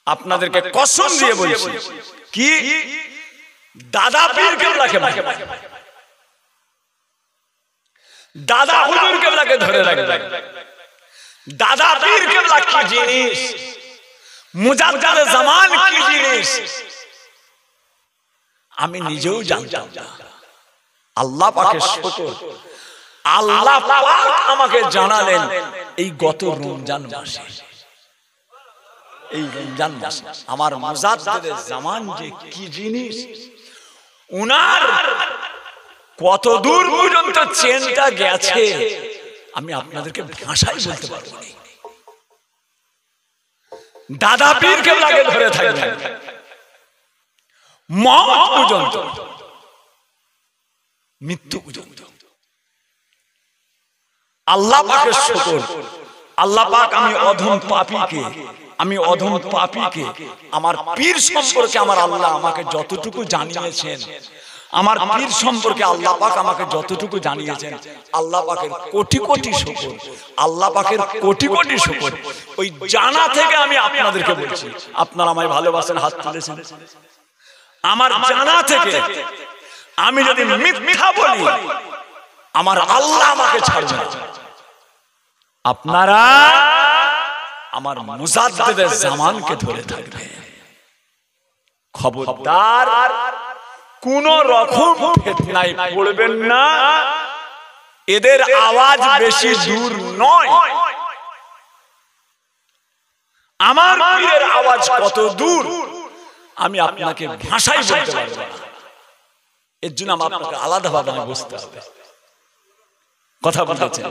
আপনাদেরকে কসম দিয়ে বলছি, কি দাদা পীর কেবলাকে দাদা হুজুর কেবলাকে ধরে রাখবেন। দাদা পীর কেবলা কি জিনিস, মুজাদ্দিদ জামান কি জিনিস আমি নিজেও জানতাম না। আল্লাহ পাকের শুকর, আল্লাহ পাক আমাকে জানালেন এই গত রমজান মাসে। এই রমজান মাসে আমার মুজাদ্দিদ জামান যে কি জিনিস, উনার কত দূর পর্যন্ত চেনটা গেছে আমি আপনাদেরকে ভাষায় বলতে পারবো না। দাদা পীর কেবলাকে ধরে থাকবেন মওত পর্যন্ত, মৃত্যু পর্যন্ত। আল্লাহ পাকের শুকর, আল্লাহ পাক আমি অধম পাপীকে আমার পীর সম্পর্কে আমার আল্লাহ আমাকে যতটুকু জানিয়েছেন, আমার পীর সম্পর্কে আল্লাহ পাক আমাকে যতটুকু জানিয়েছেন, আল্লাহ পাকের কোটি কোটি শুকর, আল্লাহ পাকের কোটি কোটি শুকর। ওই জানা থেকে আমি আপনাদেরকে বলছি, আপনারা আমায় ভালোবাসেন, হাত তুলেছেন। আমার জানা থেকে আমি যদি মিথ্যা বলি আমার আল্লাহ আমাকে ছাড়বে না। আপনারা আমার মুজাদ্দিদ জামানকে ধরে থাকবে, খবরদার কোন রকম ফিতনায় পড়বেন না। এদের আওয়াজ বেশি দূর নয়, আমার পীরের আওয়াজ কত দূর আমি আপনাকে ভাষায় বলতে পারবো না। এর জন্য আপনাকে আলাদাভাবে বুঝতে হবে। কথা বলতেছেন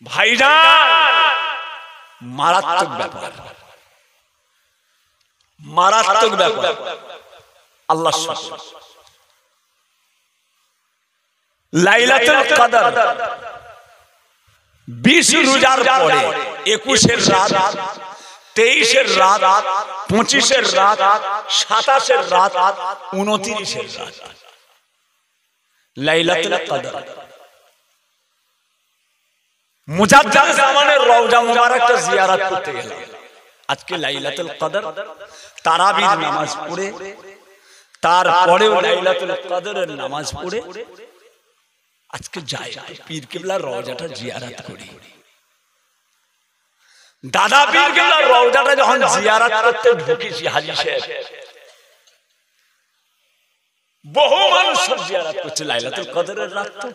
ভাইজান, মারাত্মক ব্যাপার, মারাত্মক ব্যাপার। আল্লাহ লাইলাতুল কদর 20 রোজার পরে 21-এর রাত, 23-এর রাত, 25-এর রাত, 27-এর রাত, 29-এর রাত, লাইলাতুল কদর। মুজাদ্দিদ জামানের রওজা মুবারাকটা জিয়ারত করতে গেলাম আজকে লাইলাতুল কদর। তারাবির নামাজ পড়ে তারপরেও লাইলাতুল কদরের নামাজ পড়ে আজকে যাই পীর কেবলার রওজাটা জিয়ারত করি। দাদা পীর কেবলার রওজাটা যখন জিয়ারত করতে ঢুকেছি হাজী সাহেব, বহু মানুষ জিয়ারত করছে লাইলাতুল কদরের রাত। তো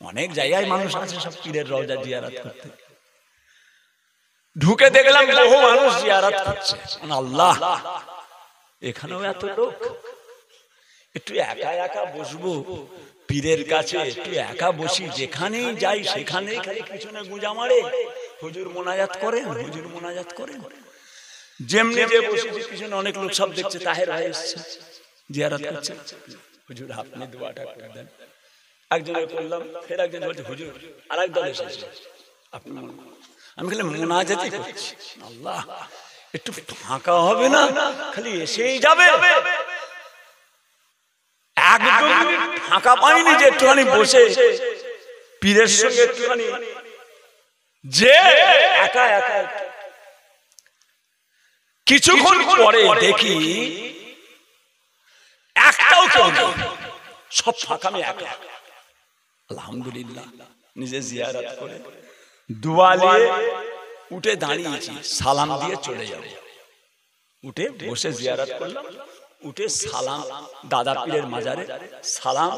অনেক জায়গায় মানুষ আছে সব পীরের রওজা জিয়ারত করতে। ঢুকে দেখলাম বহু মানুষ জিয়ারত করছে। আল্লাহ, এখানেও এত লোক। একটু একা একা বসবো পীরের কাছে, একটু একা বসি, যেখানেই যাই সেখানেই খালি পিছনে গুঁজা মারে, হুজুর মোনাজাত করেন, হুজুর মোনাজাত করেন। যেমনি যে বসেছি পিছনে অনেক লোক সব দেখছে, তাহের ভাই এসছে জিয়ারত করছে, হুজুর আপনি দোয়াটা করে দেন। একজনে করলাম, ফের একজন বলছে হুজুর আরেক দল এসেছে আপনি। আমি খালি মোনাজাতই করছি, আল্লাহ একটু ফাঁকা হবে না, খালি এসেই যাবে। একদম ফাঁকা পাইনি যে একটুখানি বসে পীরের সঙ্গে একটুখানি যে একা একা। কিছুক্ষণ পরে দেখি একটাও কেউ নেই, সব ফাঁকা, আমি একা। আলহামদুলিল্লাহ, নিজে জিয়ারত করে দোয়া নিয়ে উঠে দাঁড়িয়েছি, সালাম দিয়ে চলে যাব। উঠে বসে জিয়ারত করলাম, উঠে সালাম দাদা পীরের মাজারে সালাম।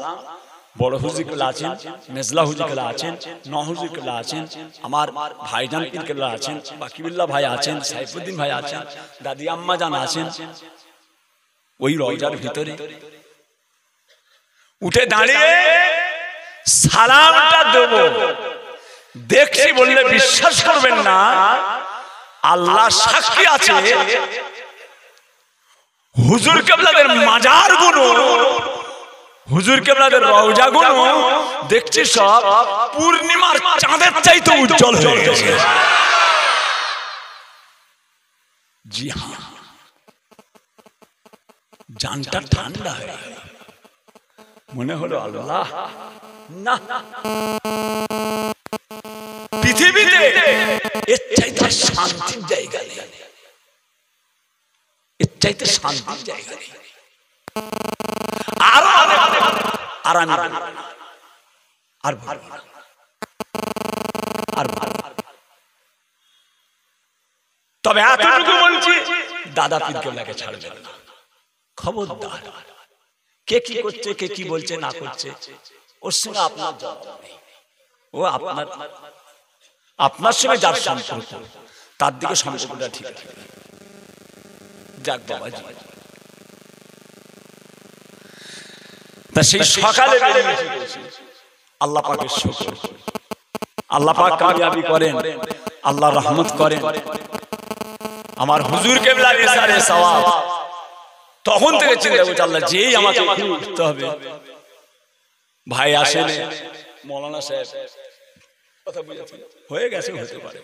বড় হুজুর কেবলা আছেন, মেজলা হুজুর কেবলা আছেন, নহুজুর কেবলা আছেন, আমার ভাইজান পীর কেবলা আছেন, বাকিবুল্লাহ ভাই আছেন, সাইফুদ্দিন ভাই আছেন, দাদি আম্মা জান আছেন। ওই রওজার ভিতরে উঠে দাঁড়িয়ে সালামটা দেব, দেখছি বললে বিশ্বাস করবেন না, আল্লাহ সাক্ষী আছে, হুজুর কেবলাদের মাজার গুলো, হুজুর কেবলাদের রওজা গুলো দেখছি সব পূর্ণিমার চাঁদের চাইতে উজ্জ্বল হয়ে গেছে। জি হ্যাঁ, জানটা ঠান্ডা হয়ে গেল। মনে হলো আল্লাহ, না পৃথিবীতে এর চাইতে শান্তির জায়গা নেই। চাইতে শান্তির জায়গা নেই। আর তবে এতটুকু বলছি, দাদা পীর কেবলাকে ছাড়বেন না, খবরদার। কে কি করছে, কে কি বলছে না করছে, ওর সঙ্গে আপনার জবাব নেই। ও আপনার সঙ্গে যার সম্পর্ক, তার দিকে সম্পর্কটা ঠিক আছে। যাক বাবাজি, তা সেই সকালে আল্লাহ পাকের শুকর, আল্লাহ পাক কামিয়াবি করেন, আল্লাহ রহমত করেন। আমার হুজুর কেবলার ইশারে সওয়াব, তখন থেকে চিন্তা করছি আল্লাহ যেই আমাকে উঠতে হবে। ভাই আসেন মৌলানা সাহেব, কথা বুঝেছেন, হয়ে গেছে, হতে পারে।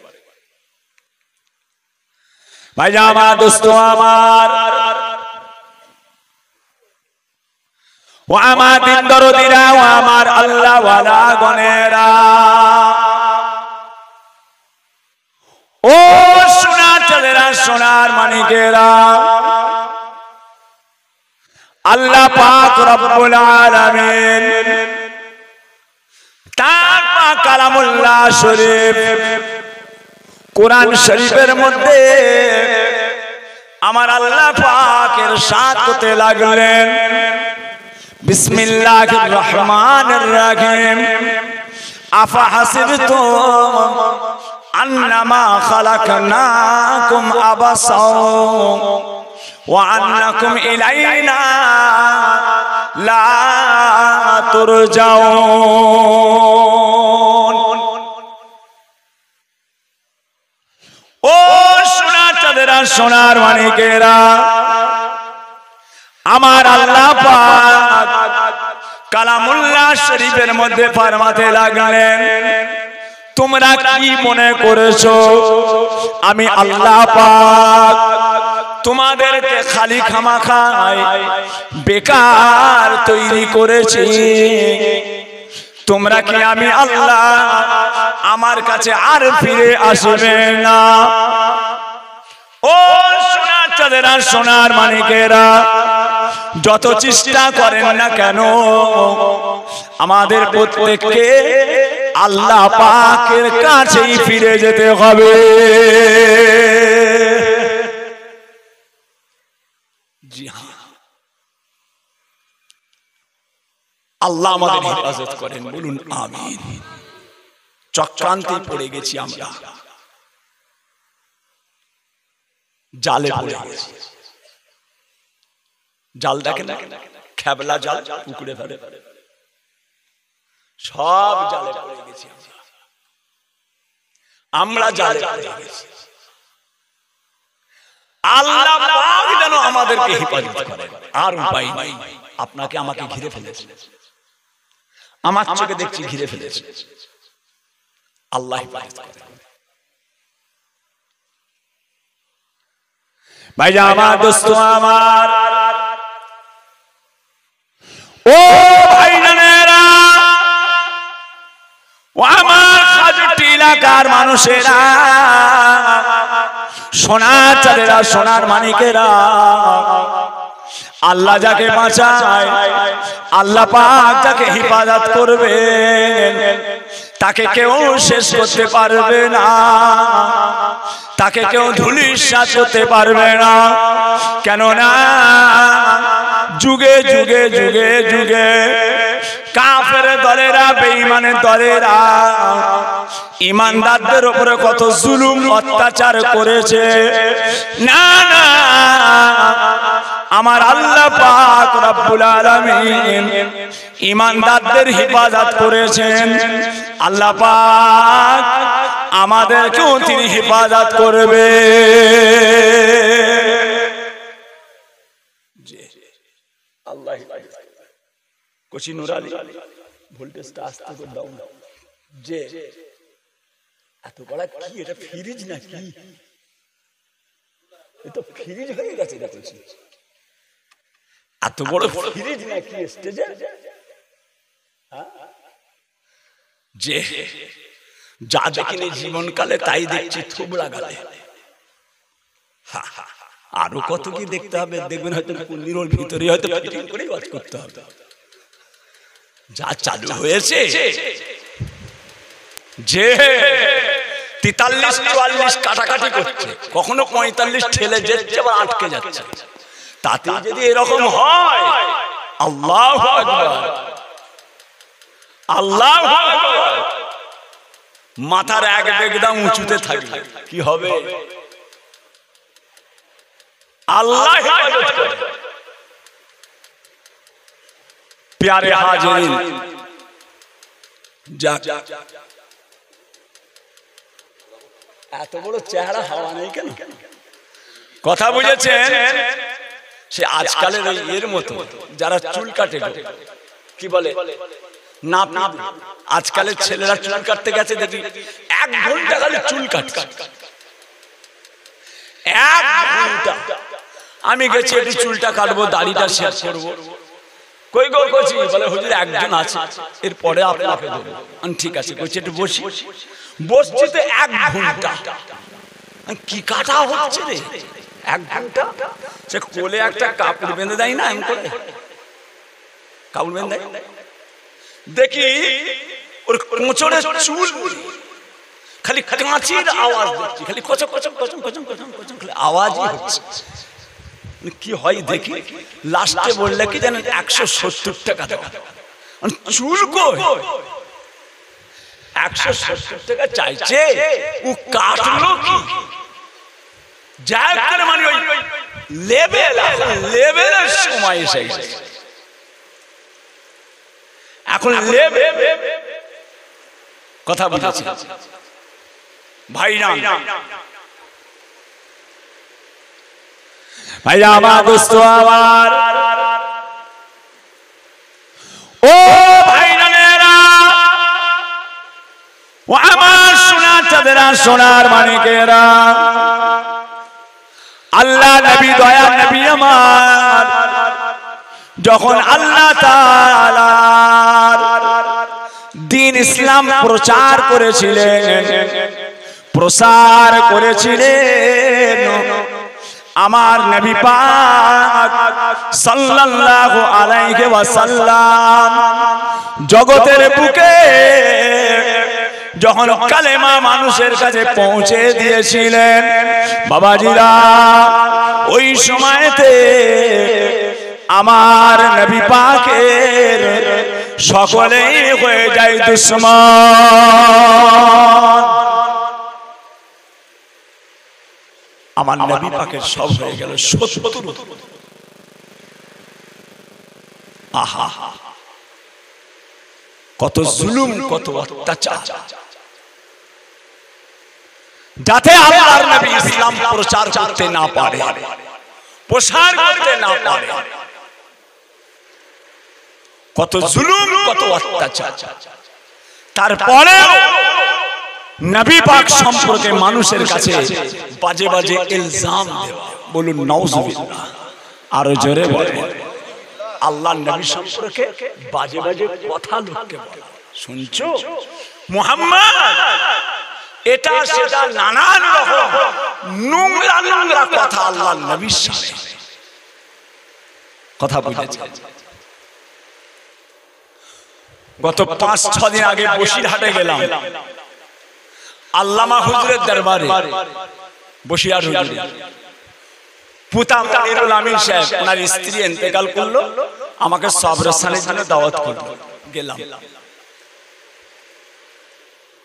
ভাই যা আমার দোস্ত আমার, ও আমার দিন দরদিরা, ও আমার আল্লাহ ওয়ালা গনেরা, ও সোনার চাঁদেরা, সোনার মানিকেরা, আল্লাহ পাক রব্বুল আলামিন তার পাক কালামুল্লাহ শরীফ কোরআন শরীফের মধ্যে আমার আল্লাহ পাক ইরশাদ করতে লাগলেন, বিসমিল্লাহির রহমানির রহিম, আফা হাসিবতুম আন্নামা খালাকনাকুম আবাসাও ওয়া আন্নাকুম ইলাইনা লা তুরজাউন। ও সোনার চাঁদেরা, সোনার মানিকেরা, আমার আল্লাহ পাক কালামুল্লাহ শরীফের মধ্যে ফরমাতে লাগলেন, তোমরা কি মনে করেছো আমি আল্লাহ পাক তোমাদেরকে খালি খামাখায় বেকার তৈরি করেছি? তোমরা কি আমি আল্লাহ আমার কাছে আর ফিরে আসবে না? ও সোনার চাঁদেরা, সোনার মানিকেরা, যত চেষ্টা করেন না কেন, আমাদের প্রত্যেককে আল্লাহ পাকের কাছেই ফিরে যেতে হবে। জি হ্যাঁ, আল্লাহ আমাদের হেফাজত করেন, বলুন আমিন। চক্রান্তে পড়ে গেছি আমরা, জালে পড়ে গেছি। জাল দেখেন, খেবলা জাল, পুকুরে ফেলে, সব জালে পড়ে গেছি আমরা, জালে পড়ে গেছি। আল্লাহ পাক যেন আমাদেরকে হেফাজত করেন, আর উপায় নাই। আপনাকে আমাকে ঘিরে ফেলেছে, আমার চোখে দেখছি ঘিরে ফেলেছে, আল্লাহ হেফাজত করেন। ভাইয়া আমার, দোস্ত আমার, ও ভাইজানেরা, ও আমার খাজটি এলাকার মানুষেরা, সোনার চাঁদেরা, সোনার মানিকেরা, আল্লাহ যাকে বাঁচায়, আল্লাহ পাক যাকে হেফাজত করবে, তাকে কেউ শেষ করতে পারবে না, তাকে কেউ ধূলিসাৎ করতে পারবে না। কেননা যুগে যুগে যুগে যুগে কাফের দলেরা, বেঈমানের দলেরা ইমানদারদের উপরে কত জুলুম অত্যাচার করেছে। না না, আমার আল্লাহ পাক রব্বুল আলামিন ইমানদারদের হেফাজত করেছেন। আল্লাহ পাক আমাদেরকেও তিনি হেফাজত করবে। আল্লাহ কোচি নুরালি, ভোল্টেজটা আস্তে করে দাও। যে এত বড় কি এটা, ফ্রিজ নাকি? এটা ফ্রিজ হয়ে গেছে, দেখছি এত বড় ফ্রিজ নাকি স্টেজে? যে যা দেখিনি জীবনকালে তাই দেখছি থুবড়া গালে। আরো কত কি দেখতে হবে, দেখবেন হয়তো কুন্ডির ভিতরে হয়তো ফিটিং করেই ওয়াজ করতে হবে। যা চালু হয়েছে যে 43-44 কাটাকাটি করছে, কখনো 45 ঠেলে যাচ্ছে আবার আটকে যাচ্ছে, তাতে যদি এরকম হয়, আল্লাহু আকবার, আল্লাহু আকবার, মাথার এক একদম উঁচুতে থাকবে, কি হবে? আল্লাহ হেফাজত করে। প্যারে হাজিরিন, এত বড় চেহারা হওয়া নেই কেন? কথা বুঝেছেন? সে আজকালের ওই এর মতো যারা চুল কাটে, কি বলে না, আজকালের ছেলেরা চুল কাটতে গেছে, দেখি 1 ঘন্টা খালি চুল কাটছে, 1 ঘন্টা। আমি গেছি একটু চুলটা কাটবো, দাড়িটা শেষ করবো, কই গো কইছি, বলে হুজুর একজন আছে, এরপরে আপনাকে দেবো। ঠিক আছে, কইছি একটু বসি, বসছি তো 1 ঘন্টা, কি কাটা হচ্ছে রে 1 ঘন্টা। সে কোলে একটা কাপড় বেঁধে দেয় না, এমন করে কাপড় বেঁধে দেয়, দেখি ওর কোঁচড়ে চুল খালি কাঁচির আওয়াজ দিচ্ছে, খালি কচক কচক কচক কচক কচক কচক খালি আওয়াজই হচ্ছে। কি হয় দেখি, লাস্টে বললে কি জানেন, 170 টাকা দাও। চুল কই 170 টাকা চাইছে, ও কাটলো কি? যাই করে মানে ওই লেভেলের সময় এসে গেছে। এখন কথা বুঝেছি ভাইরা, ভাইরা আমার, দোস্ত আমার, ও ভাইরানেরা, ও আমার সোনার চাঁদেরা, সোনার মানিকেরা, আল্লাহ নবী, দয়া নবী আমার, যখন আল্লাহ তাআলা দ্বীন ইসলাম প্রচার করেছিলেন, আমার নবী পাক সাল্লাল্লাহু আলাইহি ওয়াসাল্লাম জগতের বুকে যখন কালেমা মানুষের কাছে পৌঁছে দিয়েছিলেন, বাবাজিরা, ওই সময়তে আমার নবী পাকের সকলেই হয়ে যায় দুশমন। আমার নবী পাকের সব হয়ে গেল শত্রু। আহা, কত জুলুম, কত অত্যাচার, যাতে আল্লাহর নবী ইসলাম প্রচার করতে না পারে, প্রসার করতে না পারে, কত জুলুম, কত অত্যাচার। তারপরে নবী পাক সম্পর্কে মানুষের কাছে বাজে বাজে ইলজাম দেওয়া, বলুন নাউজুবিল্লাহ, আরো জোরে বলেন। আল্লাহর নবী সম্পর্কে বাজে বাজে কথা লোককে বলা, শুনছো মুহাম্মদ, এটা সেটা নানান রকম নোংরা নোংরা কথা আল্লাহর নবীর সামনে। কথা বুঝেছে? গত 5-6 দিন আগে বসিরহাটে গেলাম, আল্লামা হুজুরের দরবারে, বসিরহাট হুজুর পুতা মনিরুল আমিন সাহেব, ওনার স্ত্রী ইন্তেকাল করলো, আমাকে সবরস্থানের জন্য দাওয়াত করলো, গেলাম।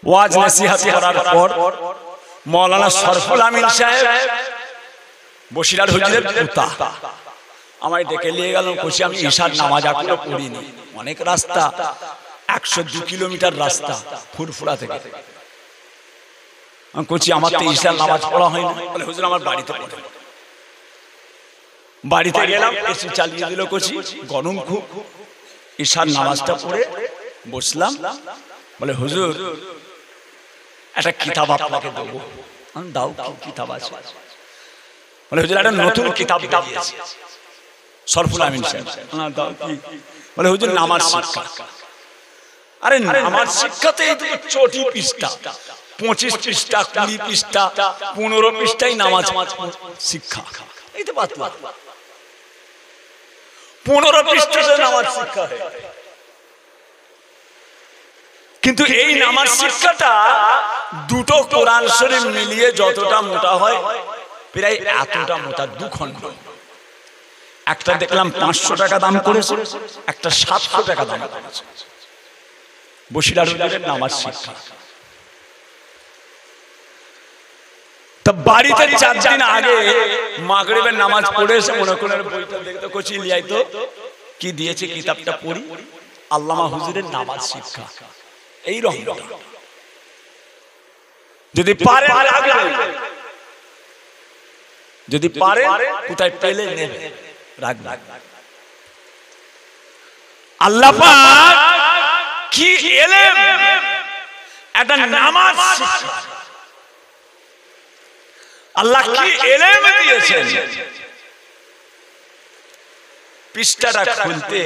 ওয়াজ নসিহত করার পর মাওলানা শরফুল আমিন সাহেব, বসিরহাট হুজুরের পুতা, আমায় ডেকে নিয়ে গেল। খুশি, আমি ঈশার নামাজ এখনো পড়িনি, অনেক রাস্তা, 102 কিলোমিটার রাস্তা ফুরফুরা থেকে। আমি বলছি আমার তো ঈশার নামাজ পড়া হয়নি। বলে হুজুর আমার বাড়িতে পড়ে। বাড়িতে গেলাম, এসি চালিয়ে দিল, কচি গরম খুব, ঈশার নামাজটা পড়ে বসলাম। বলে হুজুর একটা কিতাব আপনাকে দেবো। আমি দাও, কি কিতাব আছে? বলে হুজুর একটা নতুন কিতাব দিয়েছে শরফুল আমিন সাহেব। দাও কি? বলে হুজুর নামাজ শিক্ষা। আরে নামাজ শিক্ষাতে এই তো চটি পৃষ্ঠা, 25 পৃষ্ঠা 20 পৃষ্ঠা 15 পৃষ্ঠায় নামাজ শিক্ষা, এই তো বাত 15 পৃষ্ঠাতে নামাজ শিক্ষা হয়। কিন্তু এই নামাজ শিক্ষাটা দুটো কোরআন শরীফ মিলিয়ে যতটা মোটা হয় প্রায় এতটা মোটা, 2 খণ্ড। একটা দেখলাম 500 টাকা দাম করেছে, একটা 700 টাকা দাম করেছে। বসিলার হুজুরের নামাজ শিক্ষা। তা বাড়িতে 4 দিন আগে মাগরিবের নামাজ পড়ে এসে মনে করেন বইটা দেখতে কোচি লিয়াই তো কি দিয়েছে, কিতাবটা পড়ি, আল্লামা হুজুরের নামাজ শিক্ষা। এই রকম যদি পারে যদি পারে কোথায় পেলে নেবে রাখবে। আল্লাহ পাক কি ইলম, একটা নামাজ শিক্ষা। আল্লাহ কি ইলম দিয়েছেন। পৃষ্ঠাটা খুলতে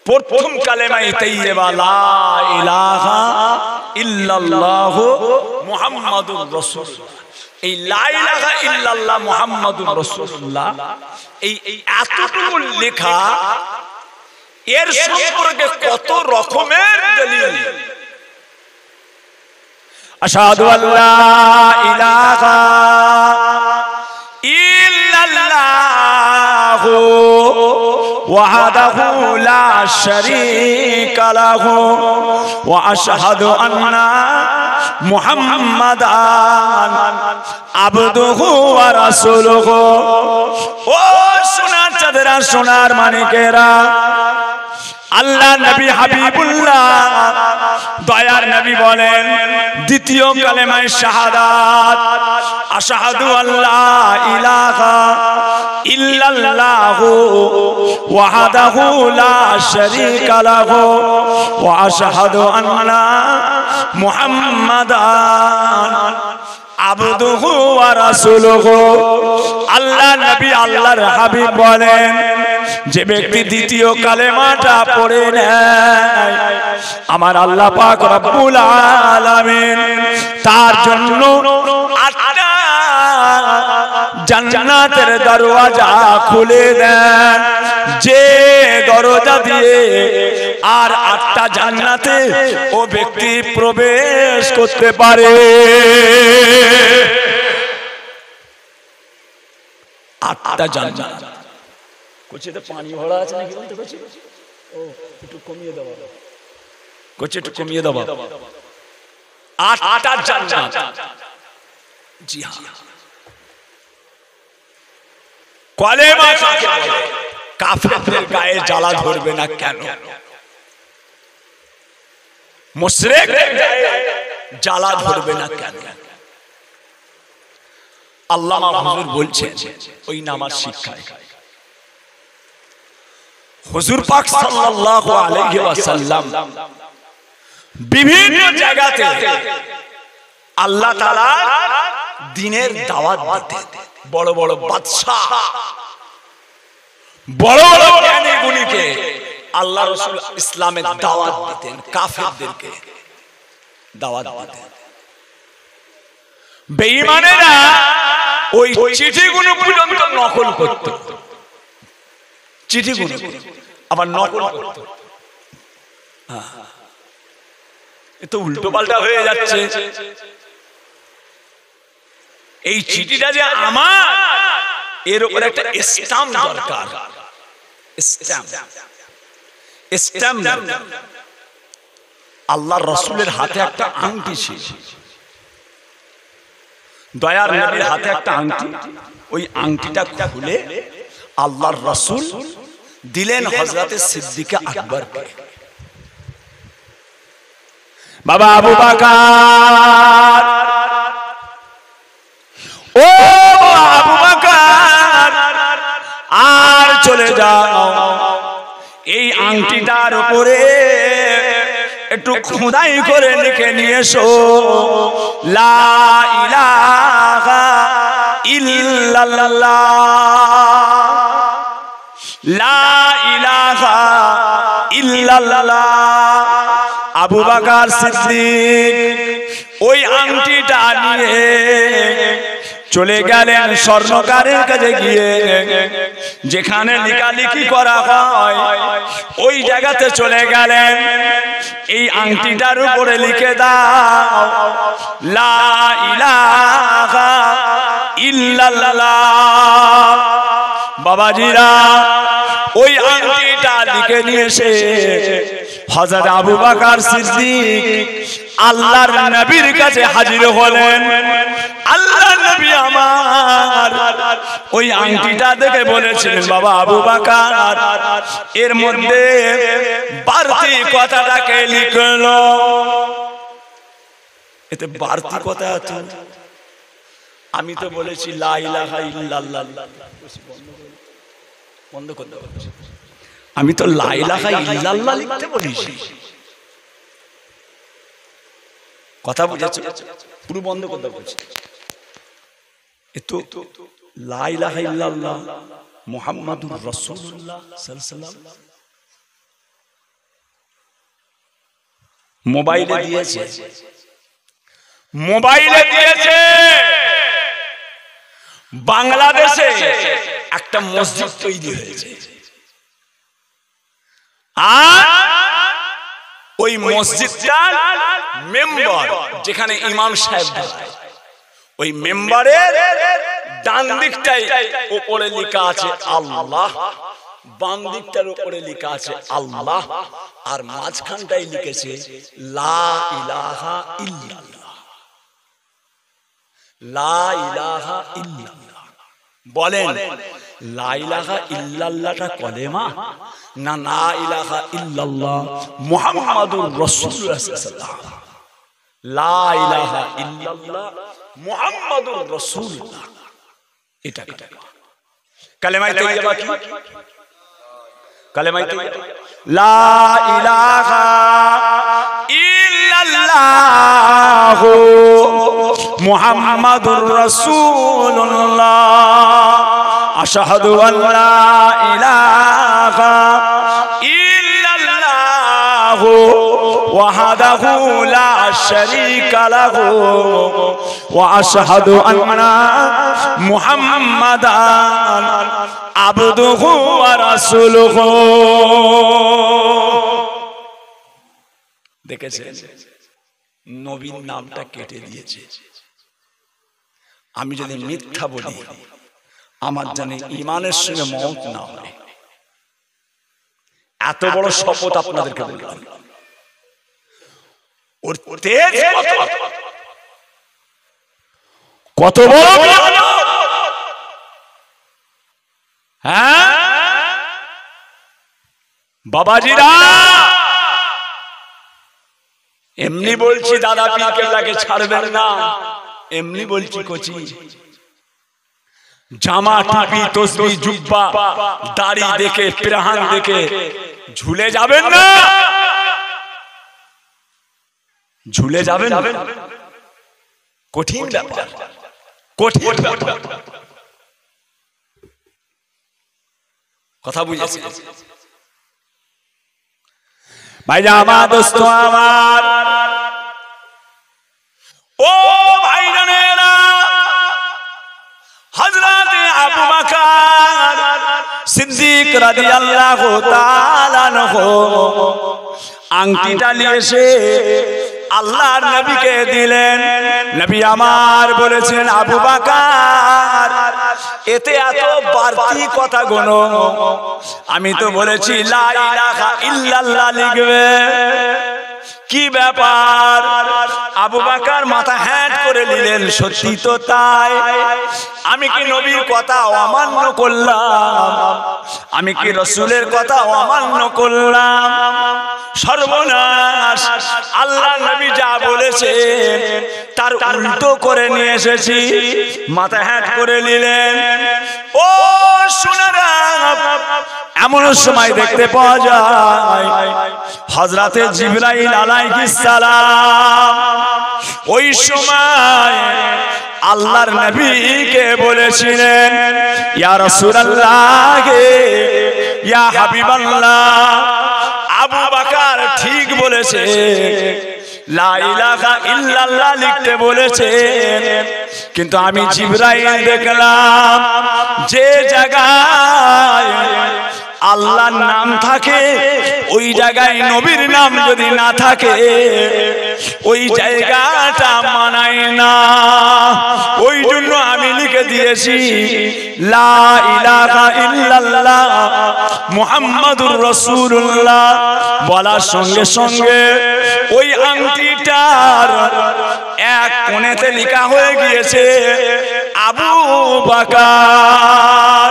প্রথম কালেমায়ে তাইয়্যিবা লা ইলাহা ইল্লাল্লাহ মুহাম্মাদুর রাসূলুল্লাহ। এই লা ইলাহা ইল্লাল্লাহ মুহাম্মাদুর রাসূলুল্লাহ এই এতটুকু লেখা, এর সম্পর্কে কত রকমের দলিল। আশহাদু আল্লা ইলাহা ইল্লাল্লাহ ওয়াহদাহু লা শারীকা লাহু ওয়া আশহাদু আন্না মুহাম্মাদান আবদুহু ওয়া রাসূলুহু। ও সোনার চাঁদেরা, সোনার মানিকেরা, আল্লাহ নবী হাবিবুল্লাহ দয়ার নবী বলেন দ্বিতীয় কালেমায়ে শাহাদাত আশহাদু আল্লা ইলাহা ইল্লাল্লাহু ওয়াহদাহু লা শারীকা লাহু ওয়া আশহাদু আন্না মুহাম্মাদান আবদুহু ওয়া রাসূলুহু। আল্লাহ নবী আল্লাহর হাবিব বলেন যে ব্যক্তি দ্বিতীয় কালেমাটা পড়ে নেয়, আমার আল্লাহ পাক রব্বুল আলামিন তার জন্য 8টা জান্নাতের দরওয়াজা খুলে দেন। যে দরজা দিয়ে আর 8টা জান্নাতে ও ব্যক্তি প্রবেশ করতে পারে। 8টা জান্নাত। কোচিতে পানি ভরা আছে নাকি বলতে কোচি? ও একটু কমিয়ে দাও, কোচি একটু কমিয়ে দাও। 8টা জান্নাত। জি হ্যাঁ, কলেমা কাকে বলে? কাফেরদের গায়ে জ্বালা ধরবে না কেন? মুশরিকদের গায়ে জ্বালা ধরবে না কেন? আল্লামা হুজুর বলছেন ওই নামাজ শিক্ষায় হুজুর পাক সাল্লাল্লাহু আলাইহি ওয়াসাল্লাম বিভিন্ন জায়গাতে আল্লাহ তাআলা দ্বীনের দাওয়াত দিতেন। বড় বড় বাদশা, বড় বড় জ্ঞানী গুণীকে আল্লাহ রাসূল ইসলামের দাওয়াত দিতেন, কাফেরদেরকে দাওয়াত দিতেন। বেঈমানেরা ওই চিঠিগুলো পর্যন্ত নকল করত, চিঠিগুলো আবার নকল করত। এ তো উল্টো পাল্টা হয়ে যাচ্ছে। এই চিঠিটা যে আমার, এর উপর একটা স্ট্যাম্প দরকার। স্ট্যাম্প আল্লাহর রাসূলের হাতে একটা আংটি ছিল, দয়ার নবীর হাতে একটা আংটি। ওই আংটিটা খুলে আল্লাহর রাসূল দিলেন হযরতে সিদ্দিক আকবরকে। বাবা আবু বকর, ও আবু বকর, আর চলে যাও, এই আংটিটার উপরে একটু খোদাই করে লিখে নিয়ে এসো লা ইলাহা ইল্লাল্লাহ, লা ইলাহা ইল্লাল্লাহ। আবু বকর সিদ্দিক ওই আংটিটা নিয়ে চলে গেলেন স্বর্ণকারের কাছে গিয়ে যেখানে লিখালিখি করা হয় ওই জায়গাতে চলে গেলেন এই আংটিটার উপরে লিখে দাও লা ইলাহা ইল্লাল্লাহ। বাবাজিরা ওই আংটিটা লিখে নিয়ে এসে হযরত আবু বকর সিদ্দিক আল্লাহর নবীর কাছে হাজির হলেন। আল্লাহর নবী আমার ওই আংটিটা দেখে বলেছিলেন বাবা আবু বকর এর মধ্যে বাড়তি কথাটাকে লিখলো। এতে বাড়তি কথা আছে। আমি তো বলেছি লা ইলাহা ইল্লাল্লাহ, বন্ধ করতে বলেছি। আমি তো লা ইলাহা ইল্লাল্লাহ লিখতে বলেছি। কথা বুঝেছো? পুরো বন্ধ করতে বলেছি। এতো লা ইলাহা ইল্লাল্লাহ মুহাম্মাদুর রাসূলুল্লাহ সাল্লাল্লাহু আলাইহি ওয়াসাল্লাম মোবাইলে দিয়েছে, মোবাইলে দিয়েছে। বাংলাদেশে একটা মসজিদ তৈরি হয়েছে আর ওই মসজিদটার মেম্বার যেখানে ইমাম সাহেব দাঁড়ায় ওই মেম্বারের ডান দিকটায় উপরে লেখা আছে আল্লাহ, বাম দিকটার উপরে লেখা আছে আল্লাহ আর মাঝখানটায় লিখেছে লা ইলাহা ইল্লাল্লাহ। লা ইলাহা ইল্লাল্লাহ। বলেন লা ইলাহা ইল্লাল্লাহটা কলেমা না লা ইলাহা ইল্লাল্লাহ মুহাম্মাদুর রাসূলুল্লাহ সাল্লাল্লাহু আলাইহি ওয়াসাল্লাম? লা ইলাহা ইল্লাল্লাহ মুহাম্মাদুর রাসূলুল্লাহ এটা কালেমায়ে তৈয়বা কি? কালেমায়ে তৈয়বা লা ইলাহা ইল্লাল্লাহ মুহাম্মাদুর রাসূলুল্লাহ আশহাদু আল্লা ইলাহা ইল্লাল্লাহ ওয়াহদাহু লা শারীকা লাহু ওয়া আশহাদু আন্না মুহাম্মাদান আবদুহু ওয়া রাসূলুহু। দেখেছেন নবীর নামটা কেটে দিয়েছে। আমি যদি মিথ্যা বলি আমার জানে ঈমানের সঙ্গে মওত না হয়। এত বড় শপথ আপনাদেরকে বললাম। ওর তেজ কত বড়, হ্যাঁ বাবাজিরা এমনি বলছি দাদা পীর কেবলাকে ছাড়বেন না, এমনি বলছি কোচি জামা টুপি তসবিহ জুব্বা দাড়ি দেখে পেরহান দেখে ঝুলে যাবেন না, ঝুলে যাবেন। কঠিন ব্যাপার, কঠিন ব্যাপার। কথা বুঝেছি ভাইরা আমার, দোস্ত আমার, ও ভাইজানেরা, হযরত আবু বকর সিদ্দিক রাদিয়াল্লাহু তাআলা আনহু আংটিটা নিয়ে এসে আল্লাহর নবীকে দিলেন। নবী আমার বলেছেন আবু বকর এতে এত বাড়তি কথা গুনো, আমি তো বলেছি লা ইলাহা ইল্লাল্লাহ লিখবে। কি ব্যাপার? আবু বকর মাথা হ্যাট করে নিলেন, সত্যি তো তাই। আমি কি নবীর কথা অমান্য করলাম? আমি কি রাসূলের কথা অমান্য করলাম? সর্বনাশ! আল্লাহ নবী যা বলেছেন তার উল্টো করে নিয়ে এসেছি। মাথা হ্যাট করে নিলেন। ও শোনারা, এমন সময় দেখতে পাওয়া যায় হযরতে জিবরাইল আলাইহিস সালাম ওই সময় আল্লাহর নবীকে বলেছিলেন ইয়া রাসূলুল্লাহ, ইয়া হাবিবাল্লাহ, আবু বকর ঠিক বলেছে, লা ইলাহা ইল্লাল্লাহ লিখতে বলেছেন, কিন্তু আমি জিবরাইল দেখলাম যে জায়গায় আল্লাহর নাম থাকে ওই জায়গায় নবীর নাম যদি না থাকে ওই জায়গাটা মানায় না। ওই জন্য আমি লিখে দিয়েছি লা ইলাহা ইল্লাল্লাহ মুহাম্মাদুর রাসূলুল্লাহ। বলার সঙ্গে সঙ্গে ওই আংটিটার এক কোণেতে লেখা হয়ে গিয়েছে আবু বকর।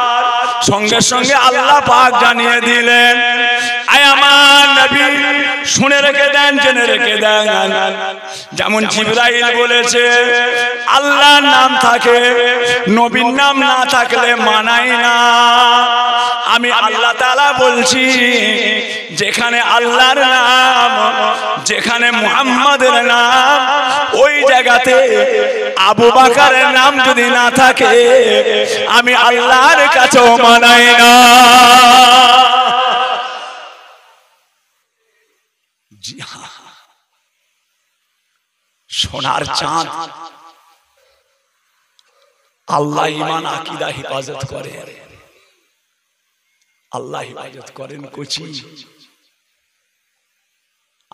সঙ্গে সঙ্গে আল্লাহ পাক জানিয়ে দিলেন, আয় আমার নবী শুনে রেখে দেন, জেনে রেখে দেন, যেমন জিবরাইল বলেছে আল্লাহর নাম থাকে নবীর নাম না থাকলে মানায় না। আমি আল্লাহ তাআলা বলছি যেখানে আল্লাহর নাম, যেখানে মুহাম্মাদের নাম, ওই জায়গাতে আবু বকরের নাম যদি না থাকে আমি আল্লাহর কাছেও মানাই না। জি হ্যাঁ, সোনার চাঁদ আল্লাহ ঈমান আকীদা হেফাজত করে, আল্লাহ হেফাজত করেন। কুচি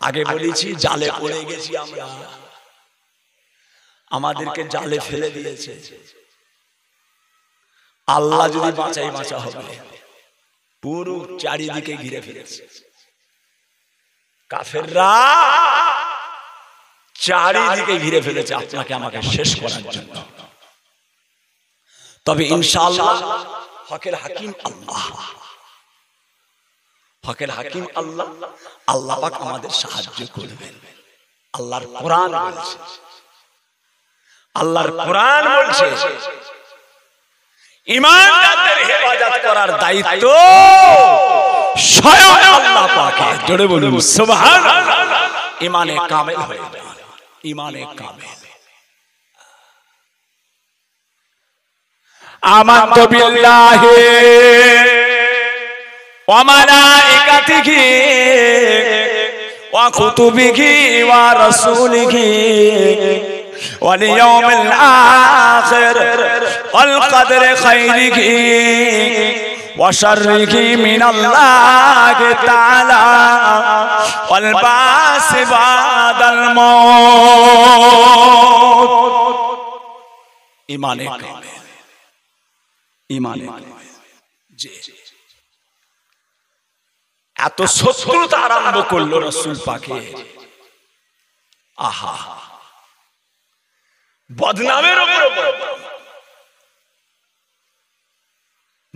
আগে বলেছি জালে পড়ে গেছি আমরা, আমাদেরকে জালে ফেলে দিয়েছে। আল্লাহ যদি বাঁচাই বাঁচা হবে, পুরো চারিদিকে ঘিরে ফেলেছে কাফেররা, চারিদিকে ঘিরে ফেলেছে আপনাকে আমাকে শেষ করার জন্য। তবে ইনশাআল্লাহ হকের হাকিম আল্লাহ, হকের হাকিম আল্লাহ, আল্লাহ পাক আমাদের সাহায্য করবেন। আল্লাহর কোরআন বলছে, আল্লাহর কোরআন বলছে ঈমানদারদের হেফাজত করার দায়িত্ব স্বয়ং আল্লাহ পাকের। জোরে বলুন সুবহানাল্লাহ। ঈমানে কামেল হয়ে যান, ঈমানে কামেল। আমানতু বিল্লাহি ওয়া মালাইকাতিহি ওয়া কুতুবিহি ওয়া রাসূলিহি ওয়াল ইয়াউমিল আখির ওয়াল কদরি খাইরিহি ওয়া শাররিহি মিনাল্লাহি তাআলা ওয়াল বাসি বাদাল মাউত। ঈমানে কামেল, ঈমানে জি। এত শত্রুতা আরম্ভ করলো রাসূল পাকে, আহা বদনামের উপর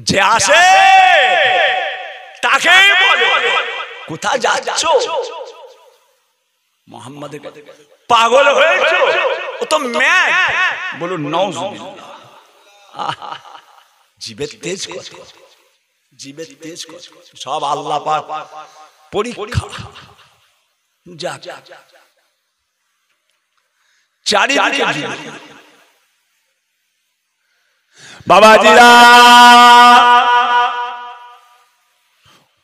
যে আসে তাকেই বলে কোথায় যাচ্ছ, মুহাম্মাদের পাগল হয়েছে, ও তো ম্যাড। বলুন নাউজুবিল্লাহ। জিবের তেজ কত, জিবের তেজ কত, সব আল্লাহ পাক পরীক্ষা। যা চারিদিকে বাবাজিরা,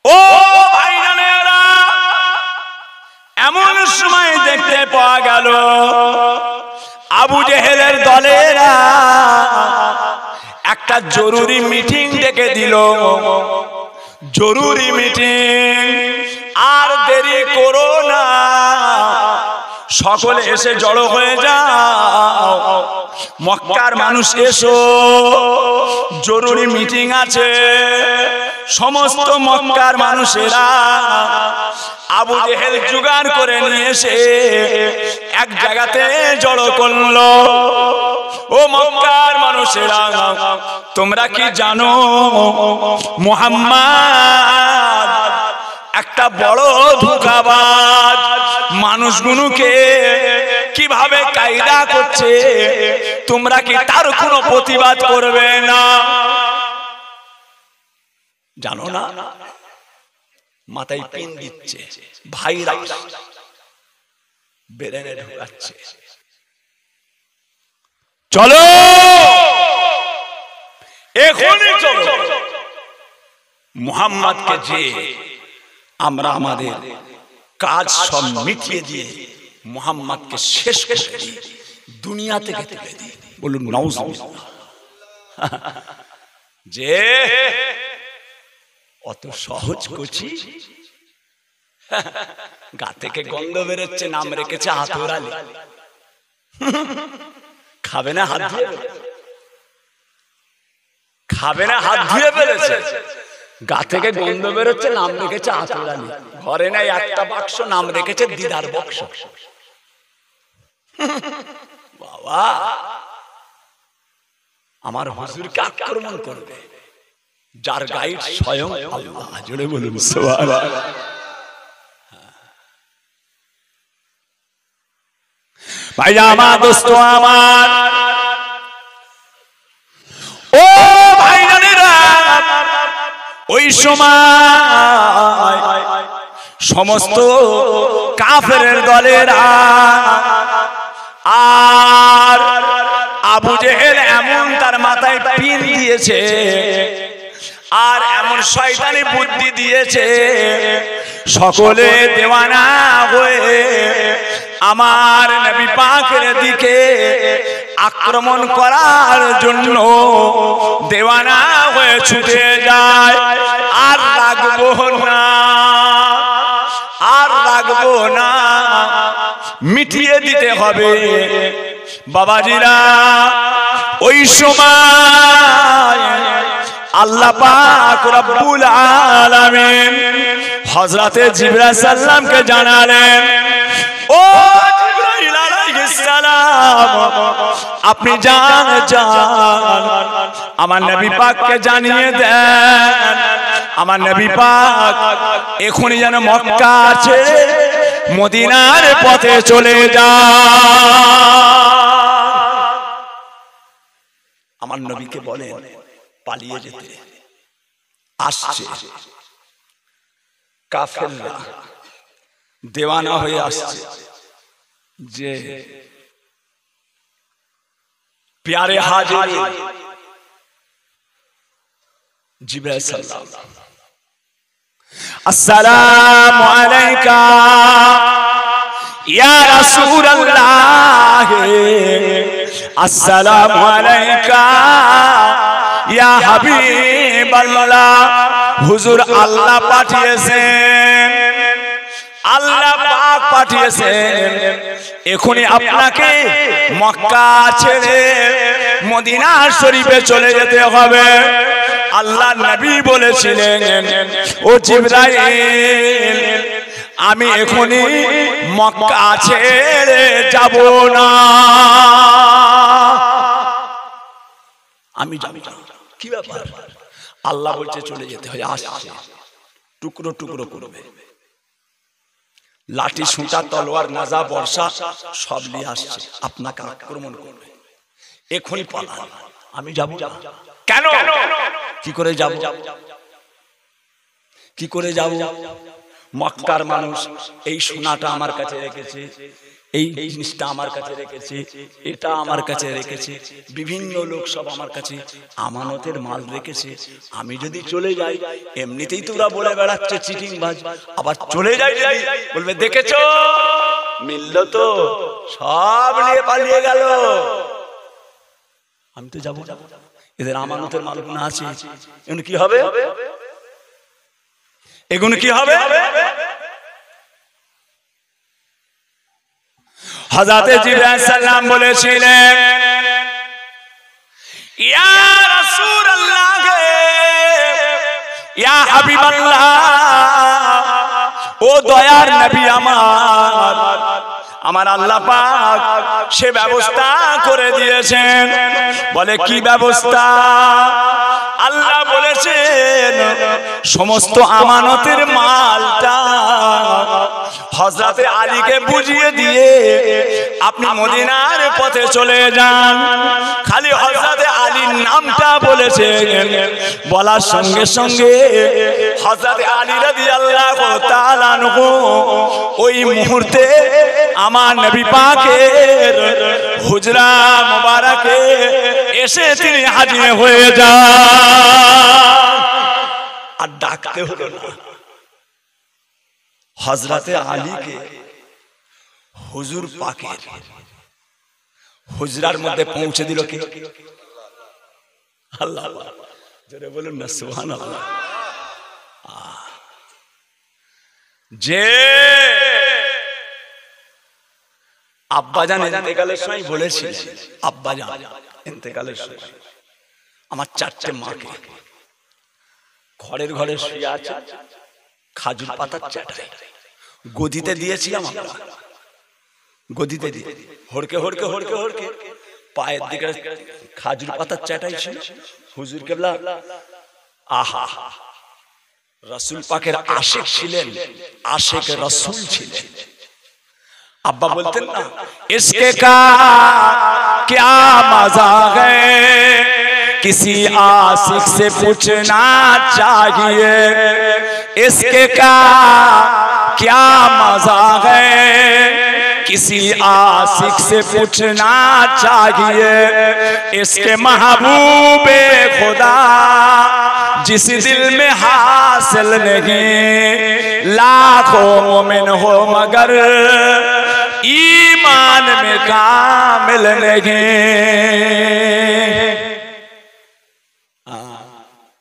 ও ভাইরানেরা, এমন সময় দেখতে পাওয়া গেল আবু জেহেলের দলেরা একটা জরুরি মিটিং ডেকে দিল, জরুরি মিটিং। আর দেরি করো না, সকলে এসে জড়ো হয়ে যাও, মক্কার মানুষ এসো, জরুরি মিটিং আছে। সমস্ত মক্কার মানুষেরা আবু জেহেল জোগাড় করে নিয়ে এসে এক জায়গাতে জড়ো করলো। ও মক্কার মানুষেরা, তোমরা কি জানো মুহাম্মদ একটা বড় ধোঁকাবাজ, মানুষগুলোকে কিভাবে কায়দা করছে, তোমরা কি তার কোনো প্রতিবাদ করবে না? জানো না, মাথায় পিন দিচ্ছে, ভাইরা বেরেনে ঢুকাচ্ছে। চলো এখনই চলো, মুহাম্মদকে যে আমরা আমাদের কাজ সব মিটিয়ে দিয়ে মুহাম্মদকে শেষ করে দিই, দুনিয়া থেকে তুলে দিই। বলুন নাউজুবিল্লাহ। যে অত সহজ করছি, গা থেকে গন্ধ বেরোচ্ছে, নাম রেখেছে আতর আলী। খাবে না হাত ধুয়ে, খাবে না হাত ধুয়ে ফেলেছে, গা থেকে গন্ধ বেরোচ্ছে, নাম রেখেছে আতর আলী। ঘরে নাই একটা বাক্স, নাম রেখেছে দিদার বক্স। বাবা, আমার হুজুরকে আক্রমণ করবে যার গাইড স্বয়ং আল্লাহ। জোরে বলুন সুবহানাল্লাহ। ভাই আমার, দোস্ত আমার, ও ভাই জানেরা, ওই সময় সমস্ত কাফেরের দলেরা আর আবু জেহেল এমন তার মাথায় পিন দিয়েছে, আর এমন শয়তানি বুদ্ধি দিয়েছে, সকলে দেওয়ানা হয়ে আমার নবী পাকের দিকে আক্রমণ করার জন্য দেওয়ানা হয়ে ছুটে যায়। আর রাখবো না, আর রাখবো না, মিটিয়ে দিতে হবে। বাবাজিরা, ওই সময় আল্লাহ পাক রব্বুল আলামিন হযরতে জিবরাইল সাল্লামকে জানালেন, ও জিবরাইল আলাইহিস সালাম, আপনি যান আমার নবী পাককে জানিয়ে দেন, আমার নবী পাক এখনই যেন মক্কা ছেড়ে মদিনার পথে চলে যান। আমার নবীকে বলেন পালিয়ে যেতে। আসছে কাফেররা, দেওয়ানা হয়ে আসছে যে প্যারে হাজির জিবরাইল সাল্লাম, আসসালামু আলাইকা ইয়া রাসূলুল্লাহ, আসসালামু আলাইকা ইয়া হাবিবাল্লাহ। হুজুর আল্লাহ পাঠিয়েছেন, আল্লাহ পাক পাঠিয়েছেন, এখনই আপনাকে মক্কা ছেড়ে মদিনা শরীফে চলে যেতে হবে। আল্লাহ নবী বলেছিলেন, ও জিবরাইল, আমি এখনই মক্কা ছেড়ে যাব না, আমি যাব না। কি ব্যাপার? আল্লাহ বলছে চলে যেতে হয়। আসছে, টুকরো টুকরো করবে, লাঠি সুতা তলোয়ার নাজা বর্ষা সব নিয়ে আসছে, আপনাকে আক্রমণ করবে। এখনই পালান, আমি যাব না। কেন? কি করে যাব? কি করে যাব? মক্কার মানুষ এই সোনাটা আমার কাছে রেখেছে, এই জিনিসটা আমার কাছে রেখেছে, এটা আমার কাছে রেখেছে, বিভিন্ন লোক সব আমার কাছে আমানতের মাল রেখেছে। আমি যদি চলে যাই, এমনিতেই তোরা বলে বেড়াচ্ছে চিটিংবাজ, আবার চলে যাই যদি বলবে দেখেছো মিলল তো, সব নিয়ে পালিয়ে গেল। আমি তো যাবো, এদের আমানতের মালগুলো আছে, এগুলো কি হবে? এগুলো কি হবে? হযরতে জিবরাইল সাল্লাম বলেছিলেন, ইয়া রাসূলুল্লাহ, ইয়া হাবিবাল্লাহ, ও দয়ার নবী আমার, আমার আল্লাহ পাক সে ব্যবস্থা করে দিয়েছেন। বলে কি ব্যবস্থা? আল্লাহ বলেছেন সমস্ত আমানতের মালটা হযরতে আলীকে বুঝিয়ে দিয়ে আপনি মদিনার পথে চলে যান। খালি হযরতে আলীর নামটা বলেছেন, বলার সঙ্গে সঙ্গে হযরতে আলী রাদিয়াল্লাহু তাআলা আনহু ওই মুহূর্তে আমার নবী পাকের হুজরা মুবারকে এসে তিনি হাজির হয়ে যান। আর ডাকতে হলো না, হযরতে আলীকে হুজুর পাকের হুজরার মধ্যে পৌঁছে দিল কে? আল্লাহ। জোরে বলুন না সুবহানাল্লাহ। যে আব্বাজান ইন্তেকালের সময় বলেছিলেন, আব্বাজান ইন্তেকালের সময় আমার 4টে মাকে ঘরের ঘরে শুয়ে আছে, খাজুর পাতার চাটাই গদিতে দিয়েছিলাম আমরা, গদিতে দিয়ে হড়কে হড়কে হড়কে হড়কে পায়ের দিকে খাজুর পাতার চাটাই ছিল। হুজুর কেবলা আহা রাসূল পাকের আশিক ছিলেন, আশিক রাসূল ছিলেন। अब्बा बोलते ना इसके का क्या मजा है, किसी आशिक से पूछना चाहिए। इसके का क्या मजा है, किसी आशिक से पूछना चाहिए। इसके महबूबे खुदा जिस दिल में हासिल नहीं, लाखों मोमिन हो मगर ईमान में कामिल नहीं।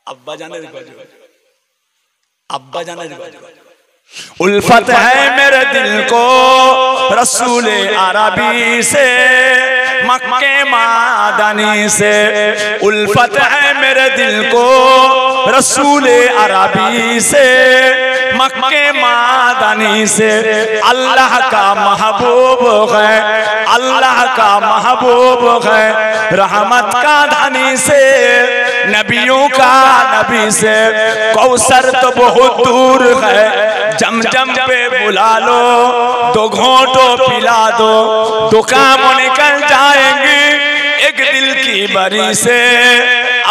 अब्बा जाने अब्बा जाने उल्फत है मेरे दिल को रसूल अरबी से, मक्के मादनी से। उल्फत है मेरे दिल को रसूल अरबी से, मक्के मादनी से। अल्लाह का महबूब है, अल्लाह का महबूब है, रहमत का धनी से, नबियों का नबी से। कौसर तो बहुत दूर है, जमजम पे बुला लो, 2 घोंटों पिला दो, 2 काम निकल जाएंगे एक दिल की बरी से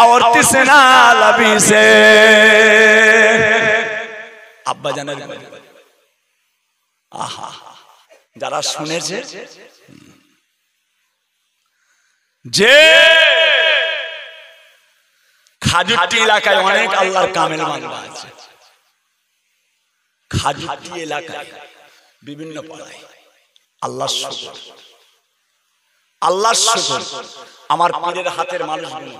और तिसना लबी से। আব্বা জানের আহা যারা শুনেছে, যে খাজুটি এলাকায় অনেক আল্লাহর কামেল বান্দা আছে। খাজুটি এলাকায় বিভিন্ন পাড়ায় আল্লাহর শুকর, আল্লাহর শুকর। আমার পীরের হাতের মানুষগুলো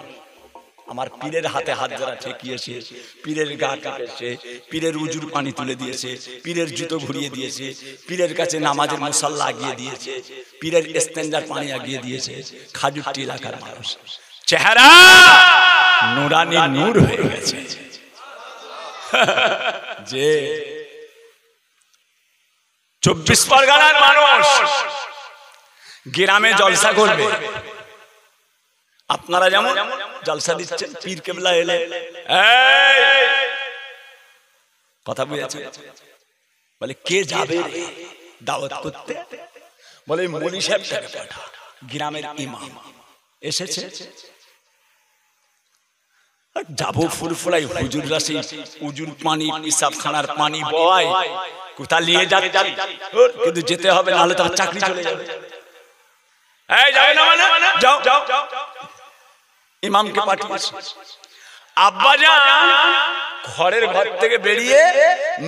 আমার পীরের হাতে হাত যারা ঠেকিয়েছে, পীরের গা কাটেছে, পীরের উজুর পানি তুলে দিয়েছে, পীরের জুতো ঘুরিয়ে দিয়েছে, পীরের কাছে নামাজের মুসাল্লা আগিয়ে দিয়েছে, পীরের ইস্তেঞ্জার পানি আগিয়ে দিয়েছে। খাজুটি এলাকার মানুষ চেহারা নুরানি নূর হয়ে গেছে। যে 24 পরগনার মানুষ গ্রামে জলসা করবে, আপনারা যেমন জলসা দিচ্ছেন, পীর কেবলা এলে কথা বুঝেছে, বলে কে যাবে দাওয়াত করতে? বলে মৌলী সাহেবটাকে পাঠা, গ্রামের ইমাম এসেছে। যাবো ফুরফুরাই, হুজুররা সেই উজুর পানি পিসাবখানার পানি বয়, কোথা নিয়ে যাচ্ছে, কিন্তু যেতে হবে, নাহলে তার চাকরি চলে যাবে। এই যাবে না মানে যাও যাও, ইমামকে পাঠিয়েছে। আব্বাজান ঘরের ঘর থেকে বেরিয়ে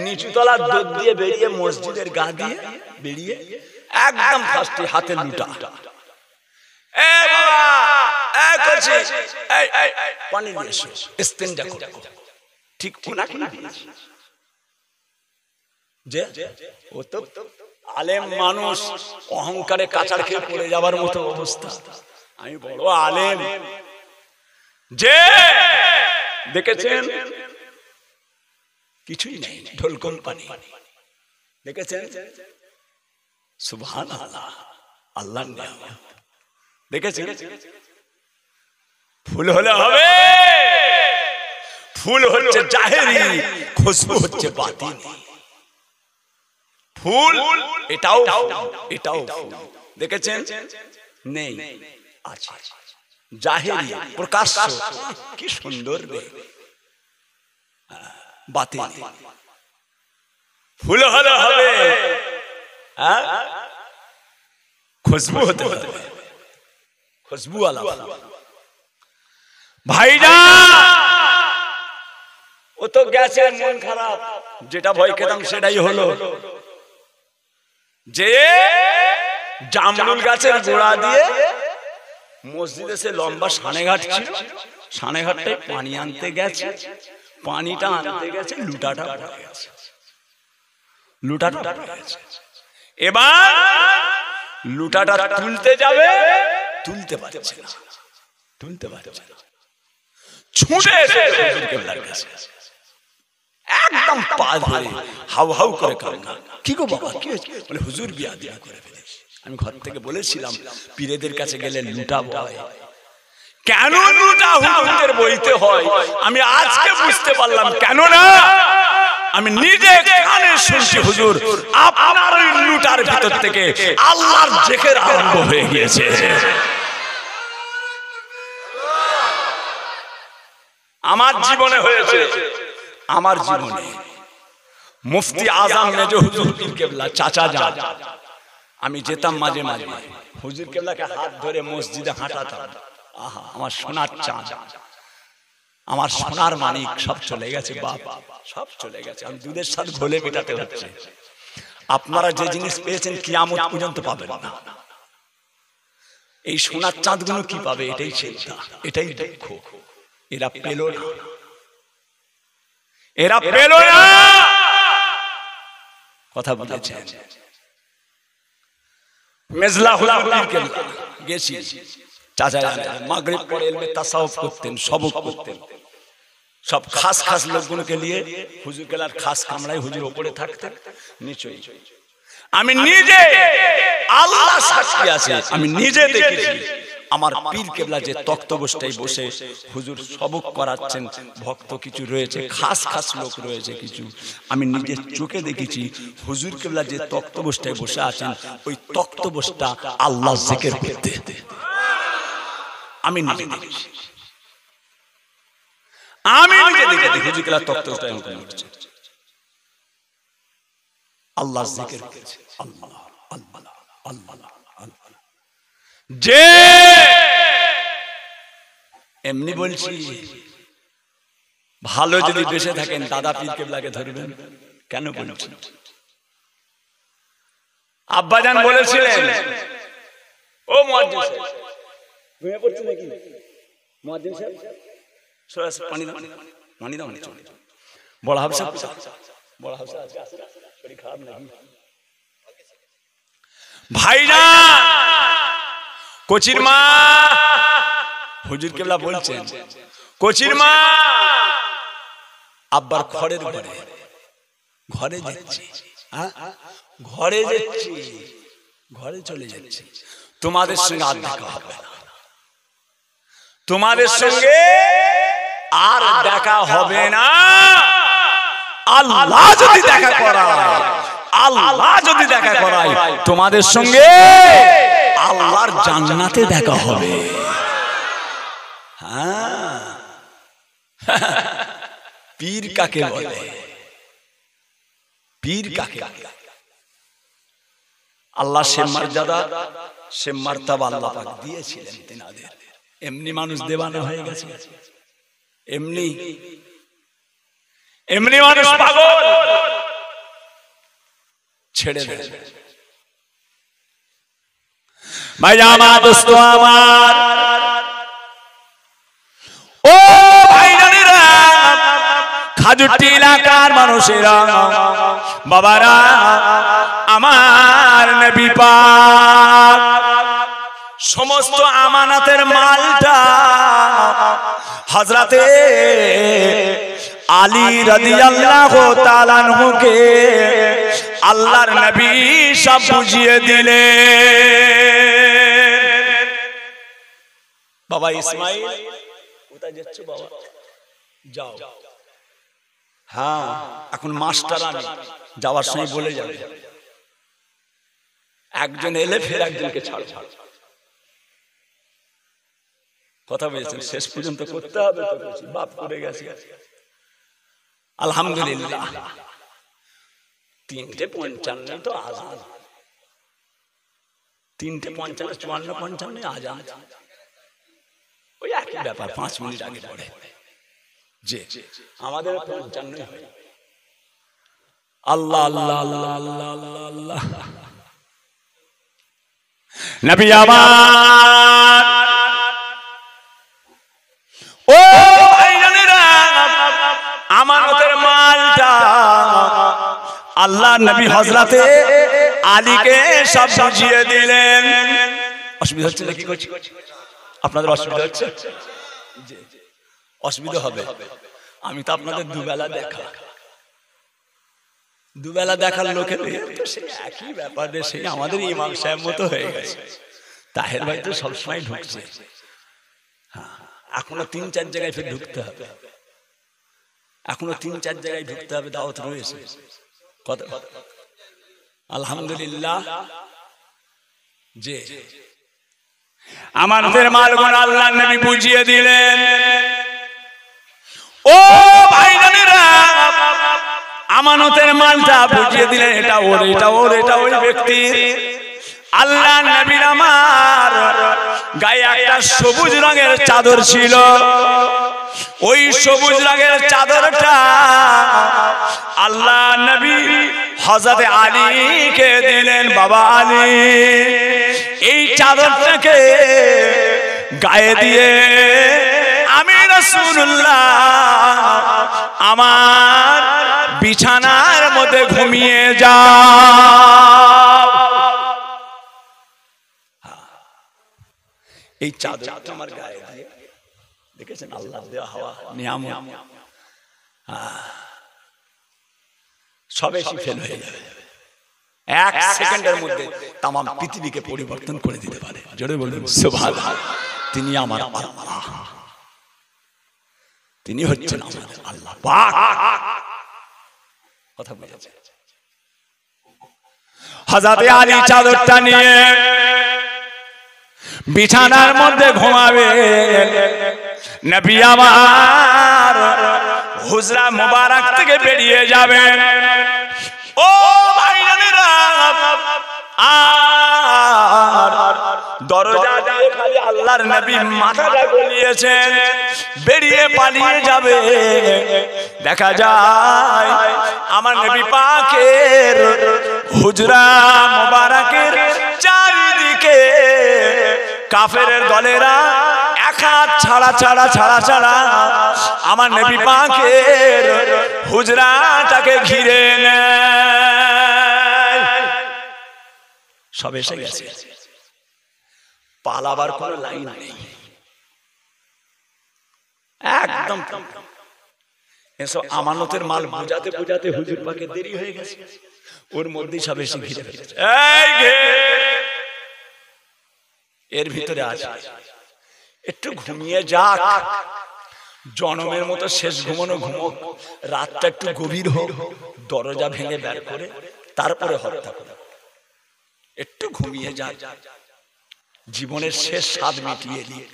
নিচুতলার দোর দিয়ে বেরিয়ে মসজিদের গা দিয়ে বেরিয়ে একদম ফার্স্টে হাতে লুটা, এই বাবা এই করছি, এই এই পানি নিয়ে এসো, ইস্তেঞ্জা করো। ঠিক ওনাকে দিয়েছি। যে ও তো আলেম মানুষ, অহংকারে কাঁচার খেয়ে পড়ে যাবার মতো অবস্থা। আমি বড় আলেম। যে দেখেছেন কিছুই নেই, ঢোল কোম্পানি দেখেছেন, সুবহানাল্লাহ, আল্লাহর নিয়ামত দেখেছেন। ফুল হলে হবে, ফুল হচ্ছে জাহেরি, খুশবু হচ্ছে বাতিনি। ফুল এটাও এটাও দেখেছেন, নেই আছে জাহেরি, প্রকাশ্য, কি সুন্দর রে বাতিনি। ফুল হলে হবে, খুশবু হতে হবে, খুশবু আলা ভাইজান। ও তো গেছে মন খারাপ, যেটা ভয় খেতাম সেটাই হলো। যে জামরুল গাছের গোড়া দিয়ে মসজিদে সে লম্বা সানেঘাট ছিল, সানেঘাটটায় পানি আনতে গেছে, পানিটা আনতে গেছে, লুটাটা পড়ে গেছে, লুটাটা পড়ে গেছে। এবার লুটাটা তুলতে যাবে, তুলতে পারছে না, তুলতে পারছে না, ছুটে এসে হুজুর কেবলার কাছে একদম পা ধরে হাউ হাউ করে কান্না। কি গো বাবা, কি হয়েছে? বলে হুজুর বিয়া দিয়া করে ফেলেছি। আমি ঘর থেকে বলেছিলাম পীরেদের কাছে গেলে লুটা বয়, কেন লুটা হুজুরদের বইতে হয় আমি আজকে বুঝতে পারলাম। কেন না, আমি নিজে কানে শুনছি হুজুর আপনার ওই লুটার ভিতর থেকে আল্লাহর জিকির আরম্ভ হয়ে গিয়েছে। আমার জীবনে হয়েছে, আমার জীবনে মুফতি আজম মেজ হুজুর পীর কেবলা চাচা যান, আমি যেতাম মাঝে মাঝে হুজুর কেবলাকে হাত ধরে মসজিদে হাঁটাতাম। আহা, আমার সোনার চাঁদ, আমার সোনার মানিক সব চলে গেছে বাপ, সব চলে গেছে। আমি দুধের সাথে ঘোলে মেটাতে হচ্ছে। আপনারা যে জিনিস পেয়েছেন কিয়ামত পর্যন্ত পাবেন না। এই সোনার চাঁদগুলো কি পাবে? এটাই চিন্তা, এটাই দুঃখ। এরা পেল না, এরা পেল না। কথা বলেছেন মেজলা হুজুর পীর কেবলা গেছি, চাচা মাগরিব পরে ইলমে তাসাউফ করতেন, সবক করতেন। সব খাস খাস লোকগুলোকে নিয়ে হুজুর কেবলার খাস কামরায় হুজুর উপরে থাকতেন, নিচেই। আমি নিজে, আল্লাহ সাক্ষী আছে, আমি নিজে দেখেছি আমার পীর কেবলা যে তক্তবস্তায় বসে হুজুর সবক করাচ্ছেন, ভক্ত কিছু রয়েছে, খাস খাস লোক রয়েছে কিছু, আমি নিজের চোখে দেখেছি হুজুর কেবলা যে তক্তবস্তায় বসে আছেন ওই তক্তবস্তা আল্লাহ জিকির করতে, আমি নিজে দেখেছি, আমি নিজে দেখেছি হুজুর কেবলা তক্তবস্তায় বসে আল্লাহ জিকির করছে। আল্লাহ আল্লাহ আল্লাহ আল্লাহ। যে এমনি বলছি, ভালো যদি বেঁচে থাকেন দাদা পীর কেবলাকে ধরবেন। কেন বলছেন? আব্বাজান বলেছিলেন, ও মুয়াজ্জিন সাহেব, ঘুমিয়ে পড়ছেন নাকি? মুয়াজ্জিন সাহেব সোয়া পানি দাও, পানি দাও, বড় হাফসা, বড় হাফসা আছে, শরীর খারাপ নাকি? ভাইজান কোচির মা, হুজুর কেবলা বলছেন কোচির মা আব্বার ঘরের ঘরে, ঘরে যাচ্ছি, ঘরে যাচ্ছি, ঘরে চলে যাচ্ছি, তোমাদের সঙ্গে আর দেখা হবে না, তোমাদের সঙ্গে আর দেখা হবে না। আল্লাহ যদি দেখা করায়, আল্লাহ যদি দেখা করায় তোমাদের সঙ্গে আল্লাহর জান্নাতে দেখা হবে। হ্যাঁ, পীর কাকে বলে? পীর কাকে বলে? আল্লাহ সে মর্যাদা, সে মার্তবা আল্লাহ পাক দিয়েছিলেন তিনাদের। এমনি মানুষ দেওয়ানা হয়ে গেছে, এমনি এমনি মানুষ পাগল, ছেড়ে দেবে। ভাই আমার দোস্ত আমার, ও ভাইজানেরা, খাজুরটি এলাকার মানুষেরা, বাবারা, আমার নবী পাক সমস্ত আমানাতের মালটা হযরতে আলী রাদিয়াল্লাহু তাআলা আনহুকে আল্লাহর নবী সব বুঝিয়ে দিলেন। বাবা ইসমাইল কোথায় যাচ্ছ বাবা? যাও। হ্যাঁ, এখন মাস্টার আমি যাওয়ার সময় বলে যাবে, একজন এলে ফের একজনকে ছাড়। কথা বলেছেন, শেষ পর্যন্ত করতে হবে তো, বাপ করে গেছে। আলহামদুলিল্লাহ 3:55 তো আজান, 3:55, 54, 55 আজান, ওই একই ব্যাপার, 5 মিনিট আগে পড়ে। যে আমাদের 55 হয়। আল্লাহ আল্লাহ আল্লাহ আল্লাহ আল্লাহ আল্লাহ, নবী আমার ও ভাইজানেরা, আমানতের মালটা আল্লাহ নবী হযরতে আলীকে সব বুঝিয়ে দিলেন। অসুবিধা হচ্ছে নাকি? আপনাদের অসুবিধা হচ্ছে? অসুবিধা হবে। আমি তো আপনাদের দুবেলা দেখার লোকের একই ব্যাপারে সেই আমাদের ইমাম সাহেব মতো হয়ে গেছে। তাহের ভাই তো সবসময় ঢুকছে, এখনো 3-4 জায়গায় ফের ঢুকতে হবে, এখনো 3-4 জায়গায় ঢুকতে হবে, দাওয়াত রয়েছে। কত আলহামদুলিল্লাহ যে আমাদের মালগুন আল্লাহ নবী বুঝিয়ে দিলেন। ও ভাইজানেরা, আমানতের মালটা বুঝিয়ে দিলেন, এটা ওর, এটা ওর, এটা ওই ব্যক্তি। আল্লাহ নবীর আমার গায়ে একটা সবুজ রঙের চাদর ছিল, ওই সবুজ রঙের চাদরটা আল্লাহ নবী হযরত আলীকে দিলেন। বাবা আলী, এই চাদরটাকে গায়ে দিয়ে আমি রাসূলুল্লাহ আমার বিছানার মধ্যে ঘুমিয়ে যাও। এই চাদরটা আমার গায়ে দিয়ে, দেখেছেন আল্লাহ দেওয়া হওয়া নিয়ামত, সবে ফেল হয়ে যাবে, 1 সেকেন্ডের মধ্যে তাম পৃথিবীকে পরিবর্তন করে দিতে পারে। জোরে বলুন সুবহানাল্লাহ। তিনি আমার আল্লাহ, তিনি হচ্ছেন আমাদের আল্লাহ পাক। কথা বুঝেছেন? হযরত আলী চাদরটা নিয়ে বিছানার মধ্যে ঘুমাবে, নবী আমার হুজরা মুবারক থেকে বেরিয়ে যাবেন। ও ভাইজানেরা, আর দরজা দিয়ে খালি আল্লাহর নবী মাথাটা গলিয়েছেন, বেরিয়ে পালিয়ে যাবে। দেখা যায় আমার নবী পাকের হুজরা মুবারকের চারিদিকে কাফেরের দলেরা এক হাত ছাড়া আমার নবী পাকের হুজরাটাকে ঘিরে নেয়। সব এসে গেছে, পালাবার কোনো লাইন নেই, একদম। এসব আমানতের মাল বোঝাতে বোঝাতে হুজুর পাকে দেরি হয়ে গেছে, ওর মধ্যেই সব এসে ঘিরে ফেলেছে। এর ভিতরে আছে, একটু ঘুমিয়ে যাক, জনমের মতো শেষ ঘুমানো ঘুমোক, রাতটা একটু গভীর হোক, দরজা ভেঙে বের করে তারপরে হত্যা করে একটু ঘুমিয়ে যাক, জীবনের শেষ স্বাদ মিটিয়ে দিয়ে।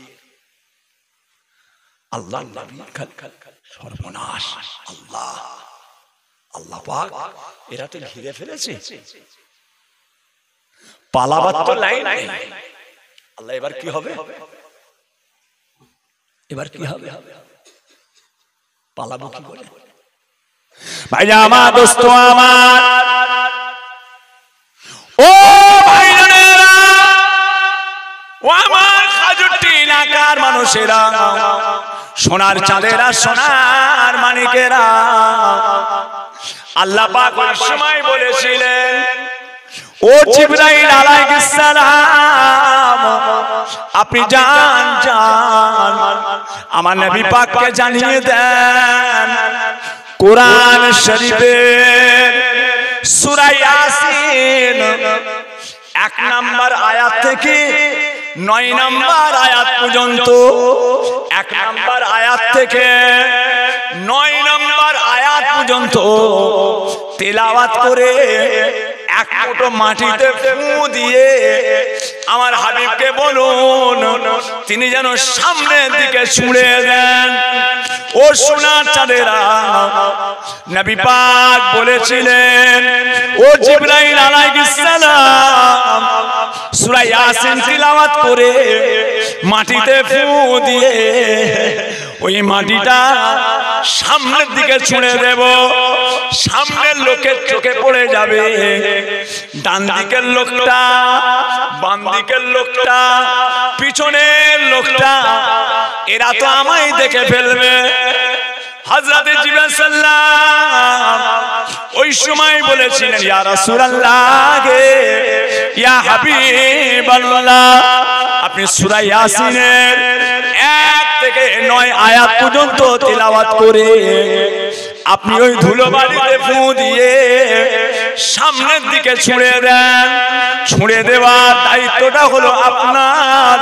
আল্লাহ নবী সর্বনাশ, আল্লাহ আল্লাহ পাক এরা তো ঘিরে ফেলেছে, পালাবার তো লাইন নেই। আল্লাহ এবার কি হবে? এবার কি হবে? পালাবো কি করে? ভাই আমার দোস্ত আমার, ও ভাইজানেরা, ও আমার খাজুরটি এলাকার মানুষেরা, সোনার চাঁদেরা, সোনার মানিকেরা, আল্লাহ পাক ওই সময় বলেছিলেন, ও জিবরাইল আলাইহিস সালাম, আপনি যান আমার নবী পাককে জানিয়ে দেন, কোরআন শরীফের সূরা ইয়াসিন 1 নম্বর আয়াত থেকে 9 নম্বর আয়াত পর্যন্ত, 1 নম্বর আয়াত থেকে 9 নম্বর আয়াত পর্যন্ত তেলাওয়াত করে এক মুঠো মাটিতে ফু দিয়ে আমার হাবিবকে বলুন তিনি যেন সামনের দিকে ছুঁড়ে দেন। ও সোনার চাঁদেরা, নবী পাক বলেছিলেন, ও জিবরাইল আলাইহিস সালাম, সূরা ইয়াসিন তিলাওয়াত করে মাটিতে ফু দিয়ে ওই মাটিটা সামনের দিকে ছুঁড়ে দেব, সামনের লোকের চোখে পড়ে যাবে। ডান দিকের লোকটা, বাম দিকের লোকটা, পিছনের লোকটা, এরা তো আমায় দেখে ফেলবে। হযরত জিবরাইল সাল্লাম ওই সময় বলেছিলেন, ইয়া রাসূলুল্লাহ, ইয়া হাবিবাল্লাহ, আপনি সূরা ইয়াসিনের 1 থেকে 9 আয়াত পর্যন্ত তিলাওয়াত করে আপনি ওই ধুলোবালিতে ফু দিয়ে সামনের দিকে ছুঁড়ে দেন। ছুঁড়ে দেওয়ার দায়িত্বটা হলো আপনার।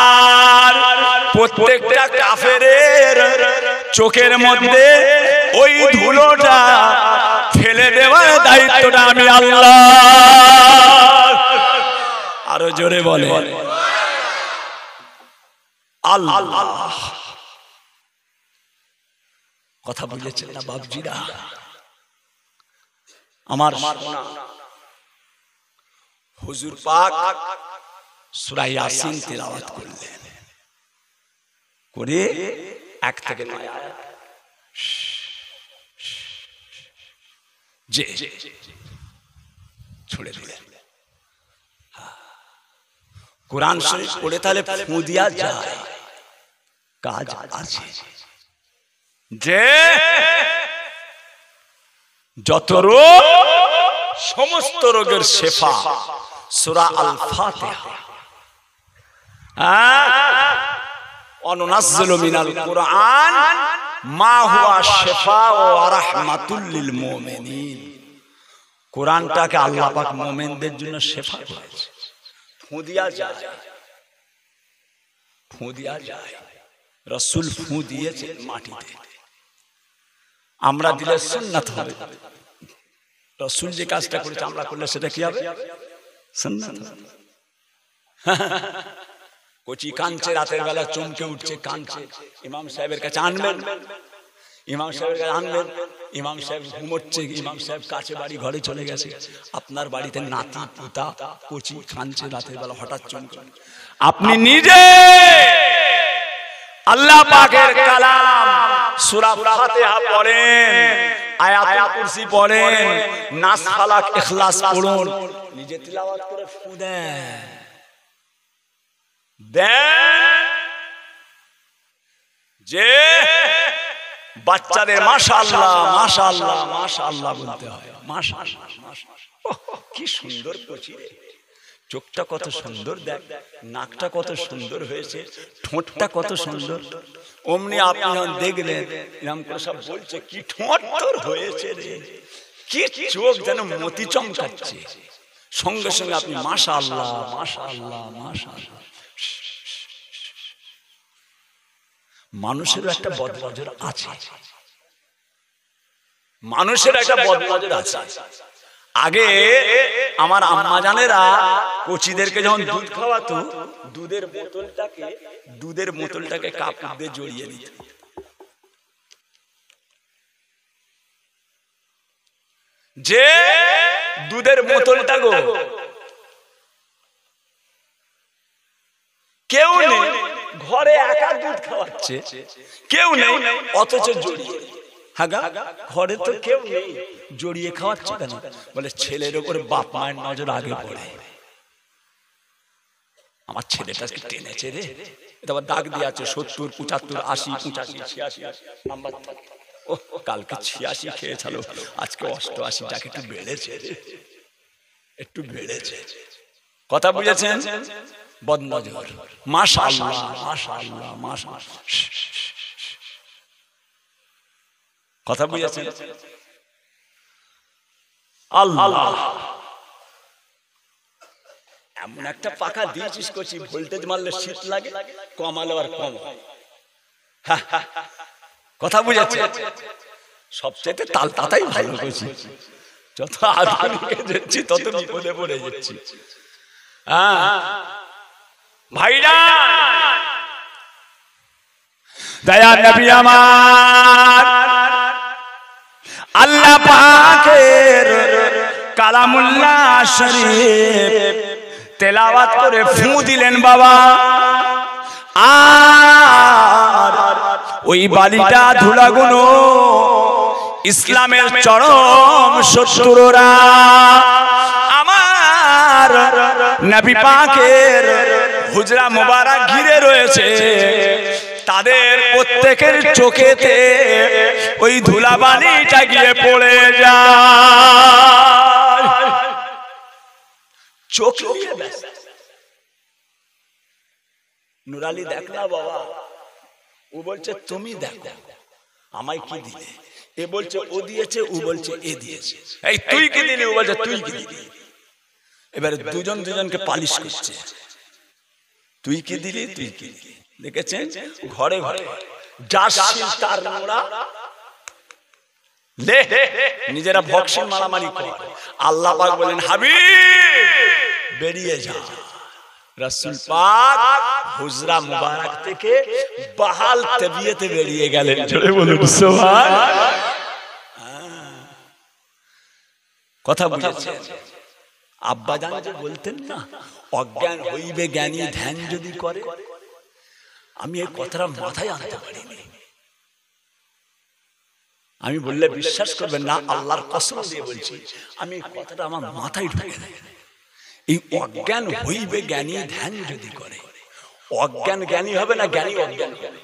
আর প্রত্যেকটা কাফেরের চোখের মধ্যে ওই ধুলোটা ফেলে দেওয়ার দায়িত্বটা আমি আল্লাহ। আরো জোরে বলে আল্লাহ। কথা বুঝেছেন না বাবজিরা? আমার হুজুর পাক সূরা ইয়াসিন তিলাওয়াত করলেন, করে 1 থেকে 9 আয়াত ছুড়ে দিলেন। কোরআন শরীফ পড়ে তাহলে ফু দিয়া যায়, কাজ আছে। যে যত রোগ, সমস্ত রোগের শেফা সূরা আল ফাতিহা। অনুনাজ্জিলু মিনাল কুরআন মা হুয়া শিফাউ ওয়া রাহমাতুল লিল মুমিনিন। কোরআনটাকে আল্লাহ পাক মুমিনদের জন্য শেফা করেছে। ফু দিয়া যায়, ফু দিয়া যায়। রাসূল ফু দিয়েছেন মাটিতে, আমরা দিলে সুন্নাত হবে। রাসূল যে কাজটা করেছে আমরা করলে সেটা কি হবে? সুন্নাত হবে। কচি কাঁদছে, রাতের বেলা চমকে উঠছে, কাঁদছে, ইমাম সাহেবের কাছে আনবেন, ইমাম সাহেবের কাছে আনবেন। ইমাম সাহেব ঘুমোচ্ছে, ইমাম সাহেব কাছে বাড়ি, ঘরে চলে গেছে। আপনার বাড়িতে নাতি পুতা কচি কাঁদছে রাতের বেলা, হঠাৎ চমকে আপনি নিজে আল্লাহ পাকের কালাম সূরা ফাতিহা পড়েন, আয়াতুল কুরসি পড়েন, নাস ফালাক ইখলাস পড়ুন, নিজে তিলাওয়াত করে ফু দেন। যে বাচ্চাদের মাশাআল্লাহ মাশাআল্লাহ মাশাআল্লাহ বলতে হয়। মাশাআল্লাহ মাশাআল্লাহ, কি সুন্দর কচি রে, চোখটা কত সুন্দর, দেখ নাকটা কত সুন্দর হয়েছে, ঠোঁটটা কত সুন্দর। অমনি আপনি দেখলেন এরকম করে সব বলছে, কি ঠোঁট তোর হয়েছে রে, কি চোখ যেন মতি চমকাচ্ছে। সঙ্গে সঙ্গে আপনি মাশাআল্লাহ মাশাআল্লাহ মাশাআল্লাহ। মানুষের একটা বদনজর আছে, মানুষের একটা বদনজর আছে। আগে আমার আম্মা জানেরা কচিদেরকে যখন দুধ খাওয়াতো, দুধের বোতলটাকে কাপড় দিয়ে জড়িয়ে দিত। যে দুধের বোতলটা গো কেউ নেই, ঘরে একা দুধ খাওয়াচ্ছে, কেউ নেই, অথচ জড়িয়ে। হাগা ঘরে তো কেউ নেই, জড়িয়ে খাওয়াচ্ছে কেন? বলে ছেলের উপরে বাপ মায়ের নজর আগে পড়ে। আমার ছেলেটাকে টেনেছে রে, এটা আবার দাগ দিয়ে আছে 70 75 80 85 86 নাম্বার। ও কালকে 86 খেয়েছিল, আজকে 88 টাকে একটু বেড়েছে, একটু বেড়েছে। কথা বুঝেছেন? বদনজর। মাশাআল্লাহ মাশাআল্লাহ মাশাআল্লাহ। কথা বুঝেছেন? আল্লাহ এমন একটা পাখা দিয়েছিস কচি, ভোল্টেজ মারলে শীত লাগে, কমালে আর কম হয়। কথা বুঝেছেন? সবচেয়ে তাল তাতাই ভালো কচি, যত আধুনিকে যাচ্ছি তত বিপদে পড়ে যাচ্ছি। ভাইরা দয়া নবী আমার, আল্লাহ পাকের কালামুল্লাহ শরীফ তেলাওয়াত করে ফু দিলেন বাবা, আর ওই বালিটা ধুলাগুলো ইসলামের চরম শত্রুরা আমার নবী পাকের হুজরা মোবারক ঘিরে রয়েছে, তাদের প্রত্যেকের চোখেতে ওই ধুলাবালিটা গিয়ে পড়ে যায়। চোখ নুরালি দেখলা বাবা, ও বলছে তুমি দেখো আমায় কি দিলে, এ বলছে ও দিয়েছে, ও বলছে এ দিয়েছে, এই তুই কি দিলি, ও বলছে তুই কি দিলি। এবারে দুজন দুজনকে পালিশ করছে, তুই কি দিলি, তুই কি দিলি। দেখেছেন ঘরে ঘরে যার শিল তার নোড়া, নিজেরা বক্সিং মারামারি করে। আল্লাহ পাক বলেন হাবিব বেরিয়ে যা। রাসূল পাক হুজরা মুবারক থেকে বাহাল তবিয়তে বেরিয়ে গেলেন। জোরে বলুন সুবহানাল্লাহ। কথা বুঝেছেন? আব্বা জান যে বলতেন না, অজ্ঞান হইবে জ্ঞানী ধ্যান যদি করে, আমি এই কথাটা মাথায় আনতে পারিনি। আমি বললে বিশ্বাস করবেন না, আল্লাহর কসম দিয়ে বলছি, আমি এই কথাটা আমার মাথায় ঢুকে নাই। এই অজ্ঞান হইবে জ্ঞানী ধ্যান যদি করে, অজ্ঞান জ্ঞানী হবে না, জ্ঞানী অজ্ঞান হবে।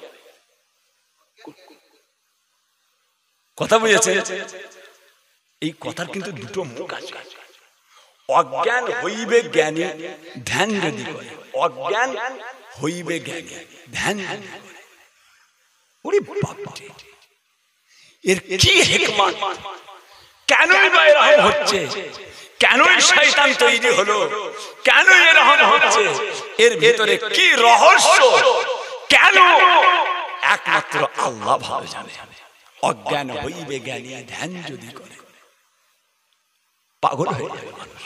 কথা বুঝেছে? এই কথার কিন্তু দুটো মুখ আছে। অজ্ঞান হইবে জ্ঞানী ধ্যান যদি করে, অজ্ঞান হইবে জ্ঞানী ধ্যান যদি করে। ওরে বাবা, এর কি হিকমত? কেনই বা এরকম হচ্ছে? কেনই শয়তান তৈরি হলো? কেন এরকম হচ্ছে? এর ভিতরে কি রহস্য? কেন? একমাত্র আল্লাহ ভালো জানে। অজ্ঞান হইবে জ্ঞানী ধ্যান যদি করে, পাগল হয়ে যাবে মানুষ,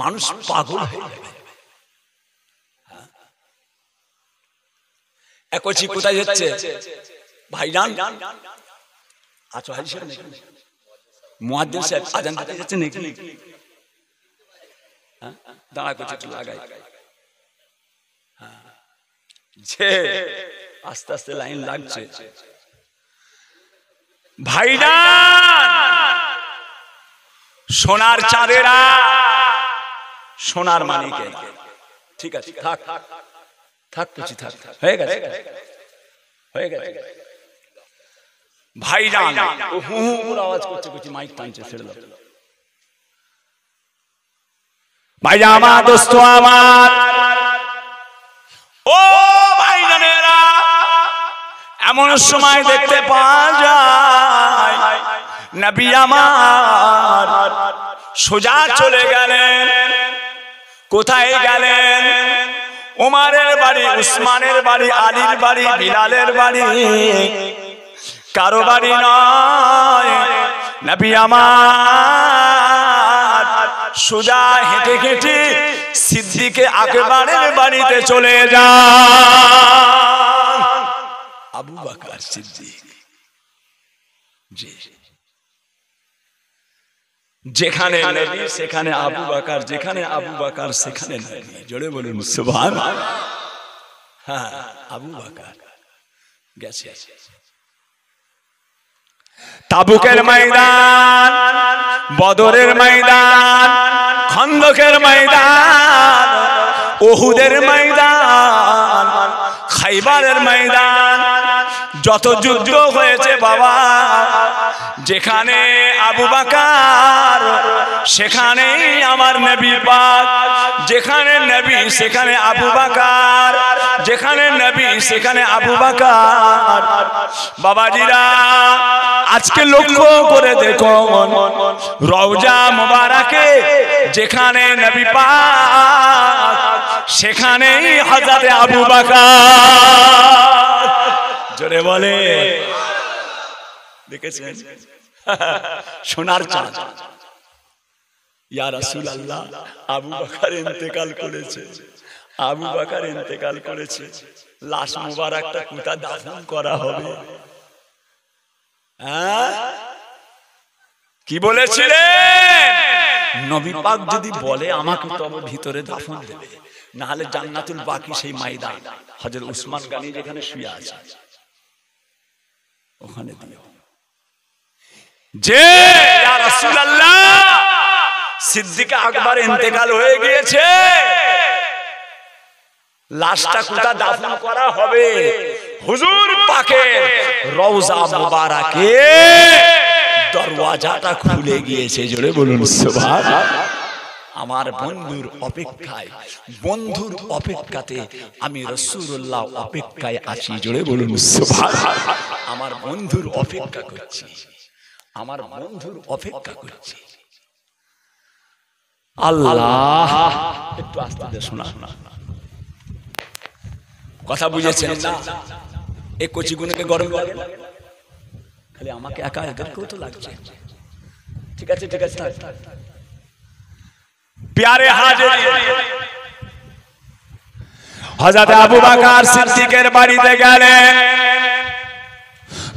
মানুষ পাগল হয়ে যাবে। একচি কোথায় যাচ্ছে ভাইজান? আচ্ছা হাজি সাহেব নাকি মুয়াজ্জিন সাহেব আজান দিতে যাচ্ছে নাকি? হ্যাঁ দাঁড়া করছে, একটু লাগাই। হ্যাঁ যে আস্তে আস্তে লাইন লাগছে। ভাইজান সোনার চাঁদেরা, সোনার মানিকে, ঠিক আছে থাক থাক কিছু থাক, হয়ে গেছে হয়ে গেছে। ভাইজান হু হু আওয়াজ করছে, কিছু মাইক টানছে, ছেড়ে দাও। ভাইজান আমার, দোস্ত আমার, ও ভাইজানেরা, এমন সময় দেখতে পাওয়া যায় নবী আমার সোজা চলে গেলেন। কোথায় গেলেন? ওমরের বাড়ি, উসমানের বাড়ি, আলীর বাড়ি, বিলালের বাড়ি, কারো বাড়ি নয়। নবী আমার সোজা হেঁটে হেঁটে সিদ্দিকে আকবরের বাড়িতে চলে যান। আবু বকর সিদ্দিক, জি, যেখানে নবী সেখানে আবু বকর, যেখানে আবু বকর সেখানে নবী। জোরে বলুন সুবহানাল্লাহ। হ্যাঁ আবু বকর গেছে তাবুকের ময়দান, বদরের ময়দান, খন্দকের ময়দান, উহুদের ময়দান, খাইবারের ময়দান, যত যুদ্ধ হয়েছে বাবা, যেখানে আবু বকর সেখানেই আমার নবী পাক, যেখানে নবী সেখানে আবু বকর, যেখানে নবী সেখানে আবু বকর। বাবাজিরা আজকে লক্ষ্য করে দেখুন, রওজা মুবারকে যেখানে নবী পাক সেখানেই হযরত আবু বকর। জোরে বলে, দেখেছেন সোনার চাঁদ। ইয়া রাসূলুল্লাহ, আবু বকর ইন্তেকাল করেছে, আবু বকর ইন্তেকাল করেছে, লাশ মুবারকটা কোথা দাফন করা হবে? কি বলেছিলেন? নবী পাক যদি বলে আমাকে তবে ভিতরে দাফন দেবে, না হলে জান্নাতুল বাকি সেই ময়দান হযরত উসমান গনি যেখানে শুয়ে আছে ওখানে দিও। যে ইয়া রাসূলুল্লাহ সিদ্দিক আকবর ইন্তেকাল হয়ে গিয়েছে, লাশটা কোথা দাফন করা হবে? হুজুর পাকের রওজা মুবারাকে দরওয়াজাটা খুলে গিয়েছে। জোরে বলুন সুবহানাল্লাহ। আমার বন্ধুর অপেক্ষায়, বন্ধুর অপেক্ষাতে আমি রাসূলুল্লাহ অপেক্ষায় আছি। জোরে বলুন সুবহানাল্লাহ। আমার বন্ধুর অপেক্ষা করছি, আমার বন্ধুর অপেক্ষা করছি। আল্লাহ একটু আস্তে আস্তে শোনা, কথা বুঝেছেন না? এই কচি গুণকে গরম লাগে, খালি আমাকে একা এদেরকেও তো লাগছে। ঠিক আছে ঠিক আছে, প্যারে হাজির হযরত আবু বকর সিদ্দিকের বাড়িতে গেলেন।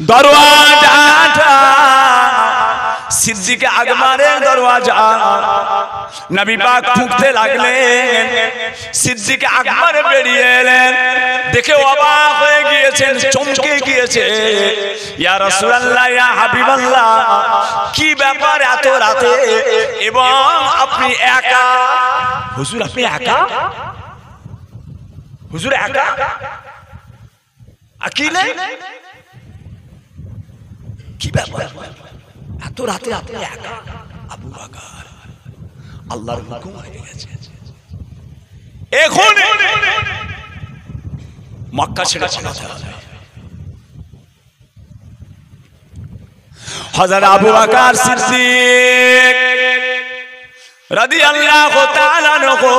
দরওয়াজাটা সিদ্দিক আকবরের দরওয়াজা, নবী পাক ঠুকতে লাগলেন। সিদ্দিক আকবর বেরিয়ে এলেন, দেখে অবাক হয়ে গিয়েছেন, চমকে গিয়েছে। ইয়া রাসূলুল্লাহ, ইয়া হাবিবাল্লাহ, কি ব্যাপার এত রাতে এবং আপনি একা? হুজুর আপনি একা? হুজুর একা আকিলে? কি ব্যাপার এত রাতে আপনি একা? আবু বকর, আল্লাহর হুকুম হয়ে গেছে, এখন মক্কা ছেড়ে পালাতে হবে। হযরত আবু বকর সিদ্দিক রাদিয়াল্লাহু তাআলা আনহু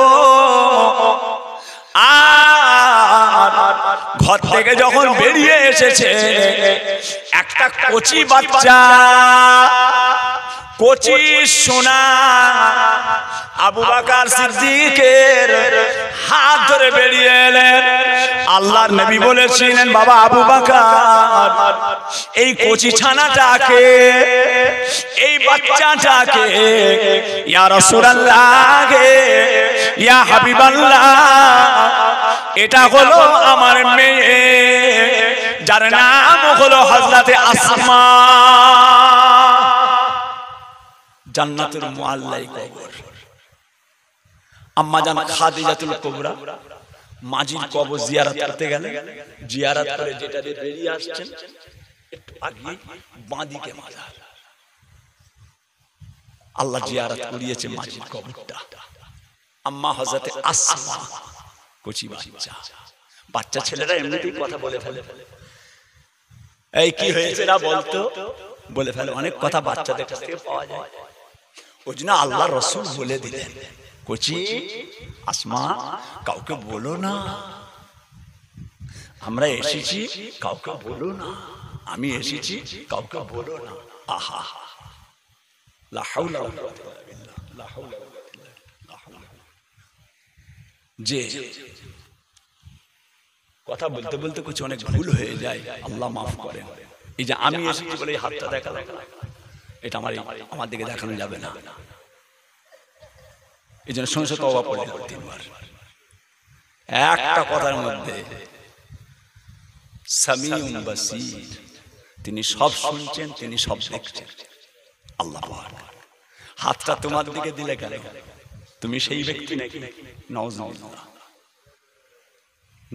ঘর থেকে যখন বেরিয়ে এসেছে, একটা কচি বাচ্চা, কচি সোনা আবু বকর সিদ্দিকের হাত ধরে বেরিয়ে এলেন। আল্লাহর নবী বলেছিলেন, বাবা আবু বকর, এই কচি ছানাটাকে, এই বাচ্চাটাকে ইয়া রাসূলুল্লাহ, ইয়া হাবিবাল্লাহ, এটা হলো আমার মেয়ে, যার নাম হলো হযরতে আসমা, জান্নাতুল মুআল্লাই কবর। আম্মা জান খাদিজাতুল কুবরা মাজির কবর জিয়ারত করতে গেলেন। জিয়ারত করে যেটা দিয়ে বেরিয়ে আসছেন, একটু আগে বাঁদিকে মাজার, আল্লাহ জিয়ারত করিয়েছে মাজির কবরটা। আম্মা হযরতে আসমা, কচি বাচ্চা, বাচ্চা ছেলেরা এমনিতেই কথা বলে ফেলে, এই কি হয়েছে না বলতো বলে ফেলে, অনেক কথা বাচ্চাদের কাছ থেকে পাওয়া যায়। ওই জন্য আল্লাহ রাসূল বলে দিলেন, কচি আসমা, কাউকে বলো না আমরা এসেছি, কাউকে বলো না আমি এসেছি, কাউকে বলো না। আহা, লা হাওলা ওয়ালা কুওয়াতা ইল্লা বিল্লাহ, লা হাওলা ওয়ালা কুওয়াতা ইল্লা বিল্লাহ। যে কথা বলতে বলতে কিছু অনেক ভুল হয়ে যায়, আল্লাহ মাফ করেন। এই যে আমি এসেছি বলে এই হাতটা দেখালাম, এটা আমার দিকে দেখানো যাবে না। এই জন্য শুনছে তওবা পড়ে 3 বার। একটা কথার মধ্যে সামিউন বাসীর, তিনি সব শুনছেন, তিনি সব দেখছেন। আল্লাহ হাতটা তোমার দিকে দিলে কেন? তুমি সেই ব্যক্তি নাকি? নাউজুবিল্লাহ,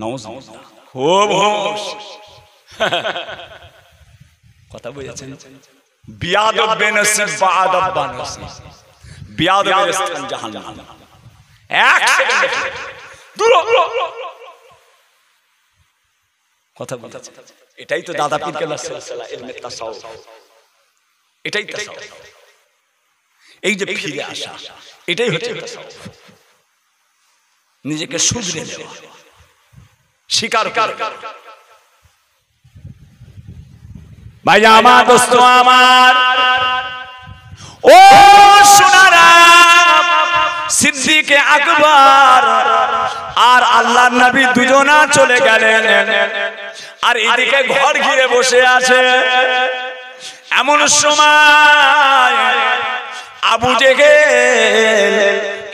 নাউজুবিল্লাহ, খুব হোশ। কথা বুঝেছেন? বিয়াদব বেনসিব বাআদব বানসিব, বিয়াদবের স্থান জাহান্নাম। এক সেকেন্ড দূর কথা বুঝেছেন? এটাই তো দাদা পীর কেবলা সিলসিলা ইলমে তাসাউফ, এটাই তাসাউফ। এই যে ফিরে আসা, এটাই হচ্ছে তাসাউফ। নিজেকে শুধরে নেওয়া, স্বীকার করা। ভাই আমার, দোস্ত আমার, ও সোনারা, সিদ্দিক আকবর আর আল্লাহর নবী দুজনা চলে গেলেন। আর এদিকে ঘর ঘিরে বসে আছে। এমন সময় আবু জেহেল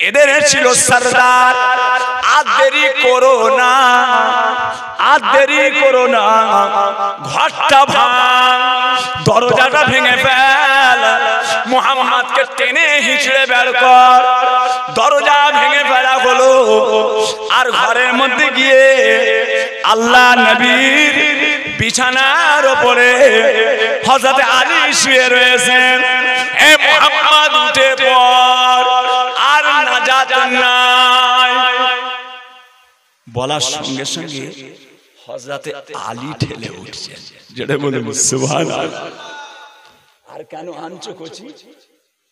এদের ছিল সরদার। আর দেরি করো না, আর দেরি করো না, ঘরটা ভাঙ, দরজাটা ভেঙে ফেল, মুহাম্মদকে টেনে হিঁচড়ে বের কর। দরজা ভেঙে ফেলা হলো। আর ঘরের মধ্যে গিয়ে আল্লাহ নবীর বিছানার উপরে হযরত আলী শুয়ে রয়েছেন। এ মুহাম্মদ উঠে পড়, আর নাজাত নাই। বলার সঙ্গে সঙ্গে হযরত আলী ঠেলে উঠছেন। যেটা বলে সুবহানাল্লাহ। আর কেন আনছো কচি?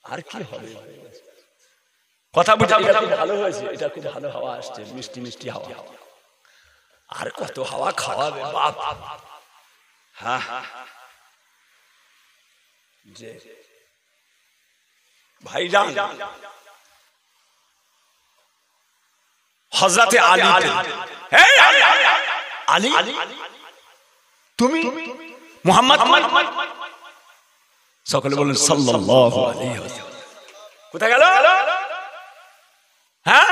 আর কি হবে? কথা বুঝা ভালো হয়েছে। এটা খুব ভালো হাওয়া আসছে, মিষ্টি মিষ্টি হাওয়া। আর কত হাওয়া খাওয়াবে বাপ। হ্যাঁ যে ভাইজান হযরত আলী, আলী তুমি মুহাম্মদ, সকলে বলেন সাল্লাল্লাহু আলাইহি ওয়াসাল্লাম। কোথায় গেল? হ্যাঁ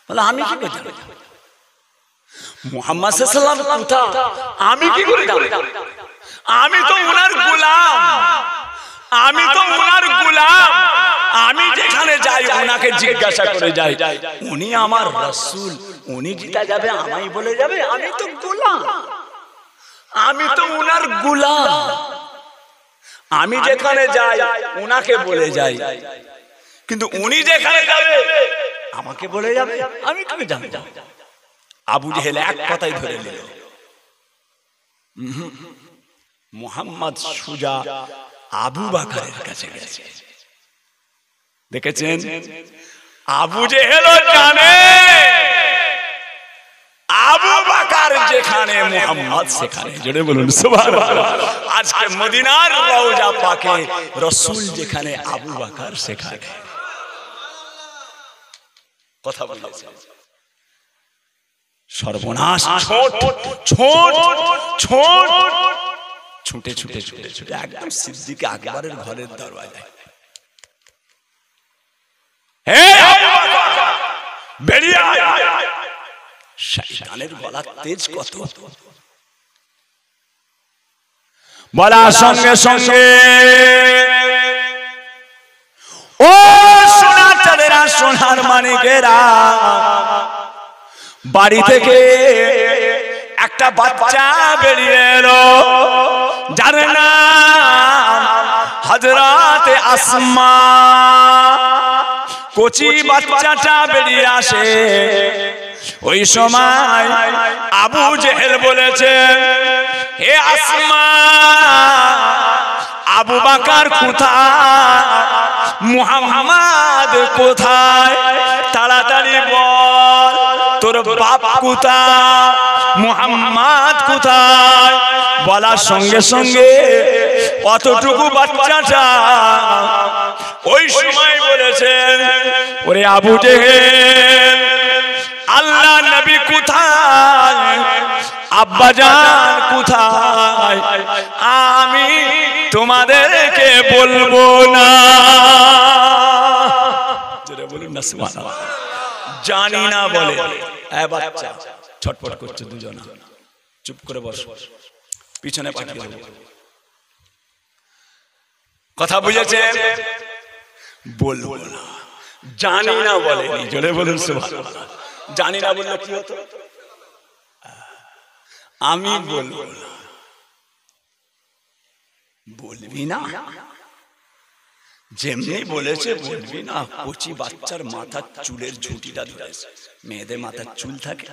বলে আমি কি করতে পারি? মুহাম্মদ সাল্লাল্লাহু আলাইহি ওয়াসাল্লাম কোথায়? আমি কি করে যাব? আমি তো ওনার গোলাম, আমি তো ওনার গোলাম। আমি যেখানে যাই ওনাকে জিজ্ঞাসা করে যাই, উনি আমার রাসূল, উনি যেটা যাবে আমায় বলে যাবে। আমি তো গোলাম, আমি তো ওনার গোলাম। আমি যেখানে যাই ওনাকে বলে যাই, কিন্তু উনি যেখানে যাবে আমাকে বলে যাবে। আমি কি জানবো? আবু জেহেল এক কথাই ধরে নিল, মুহাম্মদ সুজা আবু বকরের কাছে গেছে। দেখেছেন আবু জেহেল জানে আবু বকর যেখানে মুহাম্মদ সেখানে। জোরে বলুন সুবহানাল্লাহ। আজকে মদিনার রওজা পাকে রাসূল যেখানে আবু বকর সেখানে। কথা বলেছে সর্বনাশ। ছোট ছোট ছোট ছুটে ছুটে ছুটে ছুটে একদম সিদ্দিক আকবরের ঘরের দরওয়াজায়। হে আবু বকর বেরিয়ে আয়। শয়তানের গলা তেজ কত! বলার সঙ্গে সঙ্গে ও সোনার চাঁদেরা, সোনার মানিকেরা, বাড়ি থেকে একটা বাচ্চা বেরিয়ে এলো, যার নাম হযরত আসমা। কচি বাচ্চাটা বেরিয়ে আসে। ওই সময় আবু জেহেল বলেছে, হে আসমা, আবু বকর কোথায়? মুহাম্মদ কোথায়? তাড়াতাড়ি বল, তোর বাপ কোথায়? মুহাম্মদ কোথায়? বলার সঙ্গে সঙ্গে অতটুকু বাচ্চাটা ওই সময় বলেছে, ওরে আবু জেহেল, আল্লাহ নবী কোথায়? আব্বাজান কোথায়? আমি তোমাদেরকে বলবো না। যেটা বলুন না সুবহানাল্লাহ। জানি না বলে এ বাচ্চা ছটফট করছে দুজন। চুপ করে বসো, পিছনে পাঠিয়ে দেব। কথা বুঝেছে? বলবো না, জানি না বলে। জোরে বলুন সুবহানাল্লাহ। জানি না বললে কি হতো? আমি বলবো না। বলবি না? যেমনি বলেছে বলবি না। কচি বাচ্চার মাথার চুলের ঝুঁটিটা ধরেছে। মেয়েদের মাথার চুল থাকে,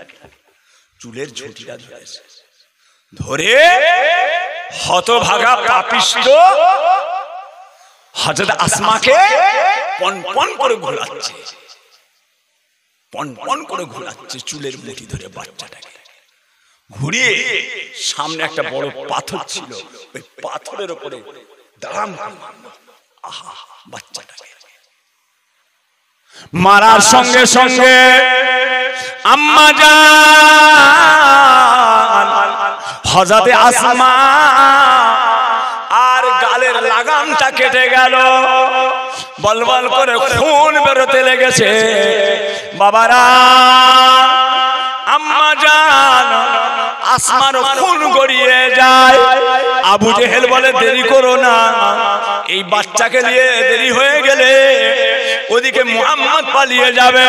চুলের ঝুঁটিটা ধরেছে। ধরে হতভাগা পাপিষ্ঠ হযরত আসমাকে পনপন করে ঘোরাচ্ছে, পনপন করে ঘোরাচ্ছে চুলের মুঠি ধরে বাচ্চাটাকে ঘুরিয়ে। সামনে একটা বড় পাথর ছিল, ওই পাথরের উপরে দাঁড়াম। আহা, বাচ্চাটাকে মারার সঙ্গে সঙ্গে আম্মা জান হযরত আসমা আর গালের লাগামটা কেটে গেল। বলবল করে খুন বেরোতে লেগেছে। বাবারা, আম্মা জান আসমার খুন গড়িয়ে যায়। আবু জেহেল বলে দেরি করো না, এই বাচ্চাকে নিয়ে দেরি হয়ে গেলে ওদিকে মুহাম্মদ পালিয়ে যাবে,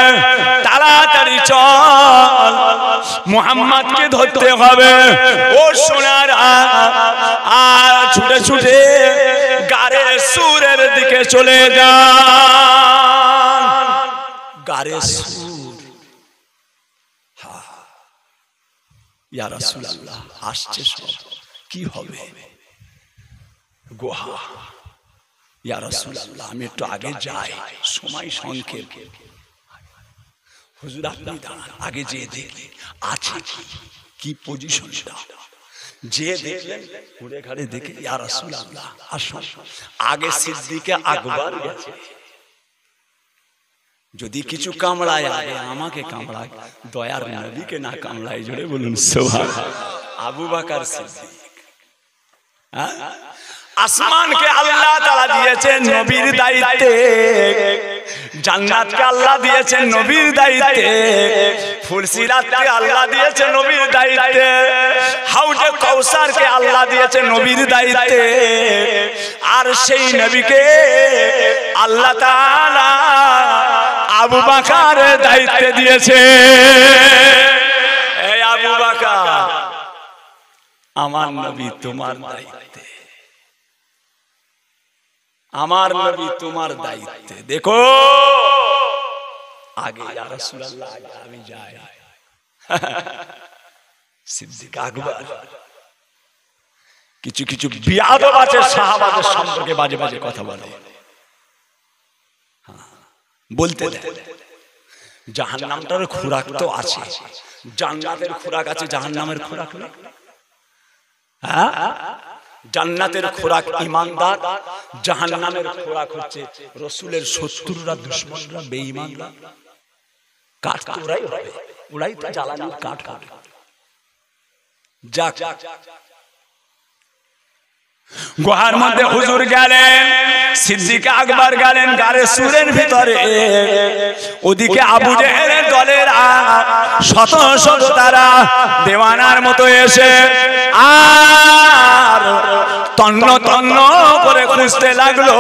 তাড়াতাড়ি চল, মুহাম্মদকে ধরতে হবে। ও সোনারা, আর ছুটে ছুটে গারে সুরের দিকে চলে যান। গারে সুর, ইয়া রাসূলুল্লাহ আসছে, সব কি হবে? গোহা, ইয়া রাসূলুল্লাহ আমি একটু আগে যাই, সময় সংক্ষেপ। হুজুর আপনি দাঁড়ান, আগে যেয়ে দেখি আছে কি পজিশনটা। যে দেখলেন ঘুরে ঘাড়ে দেখে, ইয়া রাসূলুল্লাহ আসুন। আগে সিদ্দিকে আকবর গেছে, যদি কিছু কামড়ায় আগে আমাকে কামড়ায়, দয়ার নবীকে না কামড়ায়। জোরে বলুন সুবহানাল্লাহ। আবু বকর সিদ্দিক। আসমানকে আল্লাহ তাআলা দিয়েছেন নবীর দায়িত্বে, জান্নাতকে আল্লাহ দিয়েছেন নবীর দায়িত্বে, ফুলসিরাতকে আল্লাহ দিয়েছেন নবীর দায়িত্বে, হাউজে কাউসারকে আল্লাহ দিয়েছেন নবীর দায়িত্বে। আর সেই নবীকে আল্লাহ তাআলা আবু বকরের দায়িত্বে দিয়েছে। এই আবু বকর, আমার নবী তোমার দায়িত্বে, আমার নবী তোমার দায়িত্বে। দেখো আগে, ইয়া রাসূলুল্লাহ আমি যাই। সিদ্দিক আকবর, কিছু কিছু বিয়াদব আছে সাহাবাদের সম্পর্কে বাজে বাজে কথা বলে, বলতে দেয়। জাহান্নামটার খোরাক তো আছে, জান্নাতের খোরাক আছে, জাহান্নামের খোরাক নেই। হ্যাঁ, জান্নাতের খোরাক ঈমানদার, জাহান্নামের খোরাক হচ্ছে রাসূলের শত্রুরা, দুশমনরা, বেঈমানরা। কাঠ তো ওরাই হবে, ওরাই তো জ্বালানির কাঠ হবে। যাক, গুহার মধ্যে হুজুর গেলেন, সিদ্দিক আকবর গেলেন গারে সুরের ভিতরে। ওদিকে আবু জেহেলের দলেরা শত শত তারা দেওয়ানার মতো এসে আর তন্ন তন্ন করে খুঁজতে লাগলো।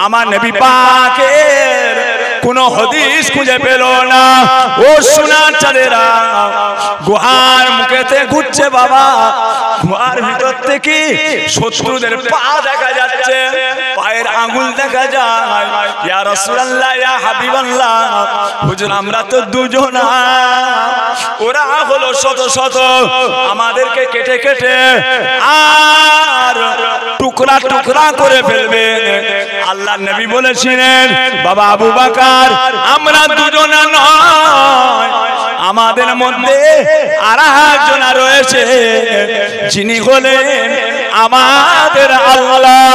আমার নবী পাকের কোন হদিস খুঁজে পেল না। ও সোনার চাঁদেরা, গুহার মুখেতে ঘুরছে বাবা, গুহার ভিতর থেকে শত্রুদের পা দেখা যাচ্ছে, পায়ের আঙ্গুল দেখা যায়। ইয়া রাসূলুল্লাহ, ইয়া হাবিবাল্লাহ, হুজুর আমরা তো দুজনা, ওরা হলো শত শত, আমাদেরকে কেটে কেটে আর টুকরা টুকরা করে ফেলবে। আল্লাহর নবী বলেছিলেন, বাবা আবু বকর আমরা দুজনা নয়, আমাদের মধ্যে আরেকজন রয়েছে, যিনি হলেন আমাদের আল্লাহ।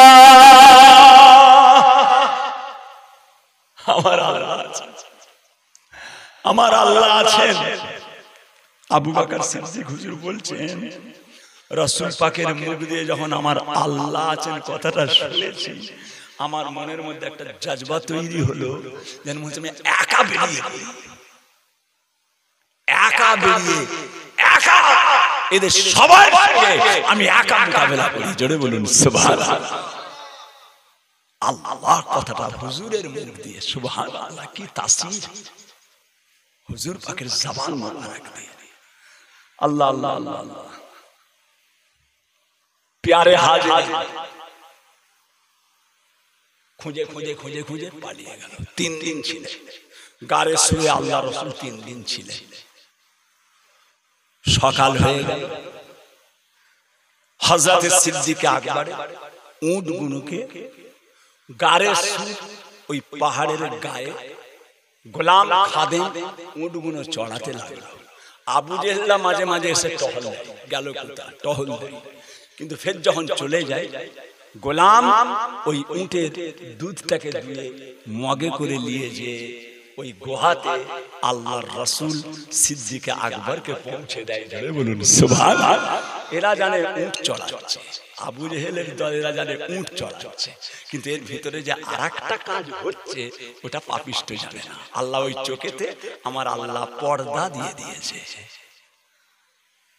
আমার আল্লাহ আছেন, আমার আল্লাহ আছেন। আবু বকর সিদ্দিক হুজুর বলছেন, রাসূল পাকের মুখ দিয়ে যখন আমার আল্লাহ আছেন কথাটা শুনেছি, আমার মনের মধ্যে একটা জজবা তৈরি হলো, যেন মনে হচ্ছে আমি একা বেরিয়ে পড়ি, একা বেরিয়ে, একা এদের সবার সঙ্গে আমি একা মোকাবেলা করি। জোরে বলুন সুবহানাল্লাহ। আল্লাহ কথাটা হুজুরের মুখ দিয়ে, সুবহানাল্লাহ, কি তাসির হুজুর পাকের জবান মোবারক দিয়ে। আল্লাহ আল্লাহ আল্লাহ আল্লাহ। প্যারে হাজির খুঁজে খুঁজে খুঁজে খুঁজে পালিয়ে গেল। 3 দিন ছিলেন গারে শুয়ে, আল্লাহ রাসূল 3 দিন ছিলেন। সকাল হয়ে গেল, হযরত সিদ্দিক আকবর উটগুলোকে গারে শুয়ে ওই পাহাড়ের গায়ে গোলাম খাদেম উটগুলো চড়াতে লাগলো। আবু জেহেল মাঝে মাঝে এসে টহল গেল, কোথায় টহল দেয়, কিন্তু ফের যখন চলে যায়, গোলাম ওই উটের দুধটাকে দিয়ে মগে করে নিয়ে যে ওই গুহাতে আল্লাহর রাসূল সিদ্দিক আকবরকে পৌঁছে দেয়। জোরে বলুন সুবহানাল্লাহ। এরা জানে উট চড়াচ্ছে, আবু জেহেলের দল এরা জানে উট চড়াচ্ছে, কিন্তু এর ভিতরে যে আরেকটা কাজ হচ্ছে ওটা পাপিষ্ট জানে না। আল্লাহ ওই চোখেতে আমার আল্লাহ পর্দা দিয়ে দিয়েছে,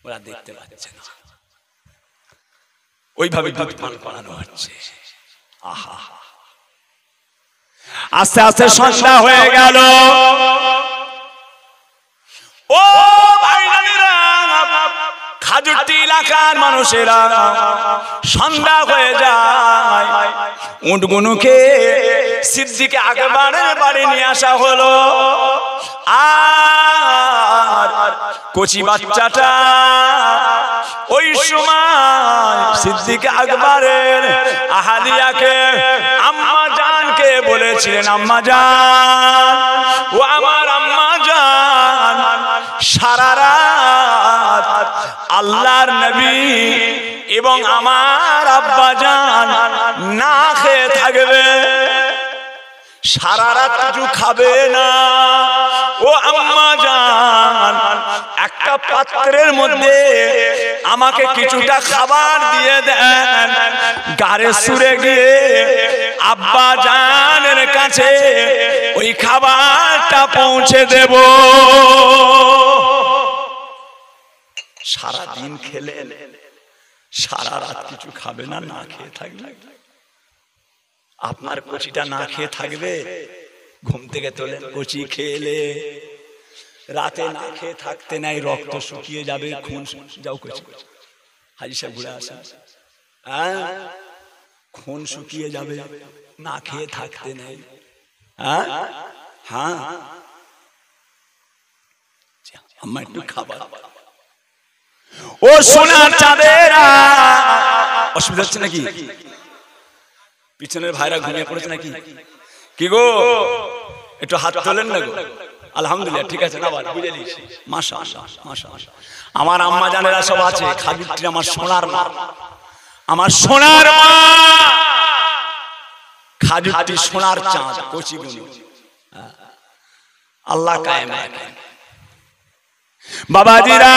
ওরা দেখতে পাচ্ছে না। ওইভাবে দুধ পান করানো হচ্ছে। আহা, আস্তে আস্তে সন্ধ্যা হয়ে গেল। ও ভাইরা, খাজুরটি এলাকার মানুষেরা সন্ধ্যা হয়ে যায়, উটগুলোকে সিদ্দিক আকবরের বাড়ি নিয়ে আসা হলো। আর কচি বাচ্চাটা ওই সময় সিদ্দিক আকবরের আহালিয়াকে আম্মা জানকে বলেছিলেন, আম্মা জান, ও আমার আম্মা জান, সারা রাত আল্লাহর নবী এবং আমার আব্বা জান না খেয়ে থাকবে, সারা রাত কিছু খাবে না। ও আম্মা জান, একটা পাত্রের মধ্যে আমাকে কিছুটা খাবার দিয়ে দেন, গাড়ে সুরে গিয়ে আব্বা জানের কাছে ওই খাবারটা পৌঁছে দেব। সারা দিন খেলেন, সারা রাত কিছু খাবে না, না খেয়ে থাকবে। আপনার কচিটা না খেয়ে থাকবে, ঘুম থেকে তোলেন, কচি খেলে রাতে না খেয়ে থাকতে নাই, রক্ত শুকিয়ে যাবে, খুন যাও কচি হাজি সাহেব ঘুরে আসেন, হ্যাঁ খুন শুকিয়ে যাবে, না খেয়ে থাকতে নাই। হ্যাঁ হ্যাঁ, আমার একটু খাবার। ও সোনার চাঁদেরা, অসুবিধা হচ্ছে নাকি? পিছনের ভাইরা ঘুমিয়ে পড়েছে নাকি? কি গো, একটু হাত তোলেন না গো। আলহামদুলিল্লাহ, ঠিক আছে না, বুঝে নিয়েছি। মাশাআল্লাহ মাশাআল্লাহ। আমার আম্মা জানেরা সব আছে, খাজুরটি আমার সোনার মা, আমার সোনার মা, খাজুরটি সোনার চাঁদ, কচি গুলো আল্লাহ কায়েম রাখেন। বাবাজিরা,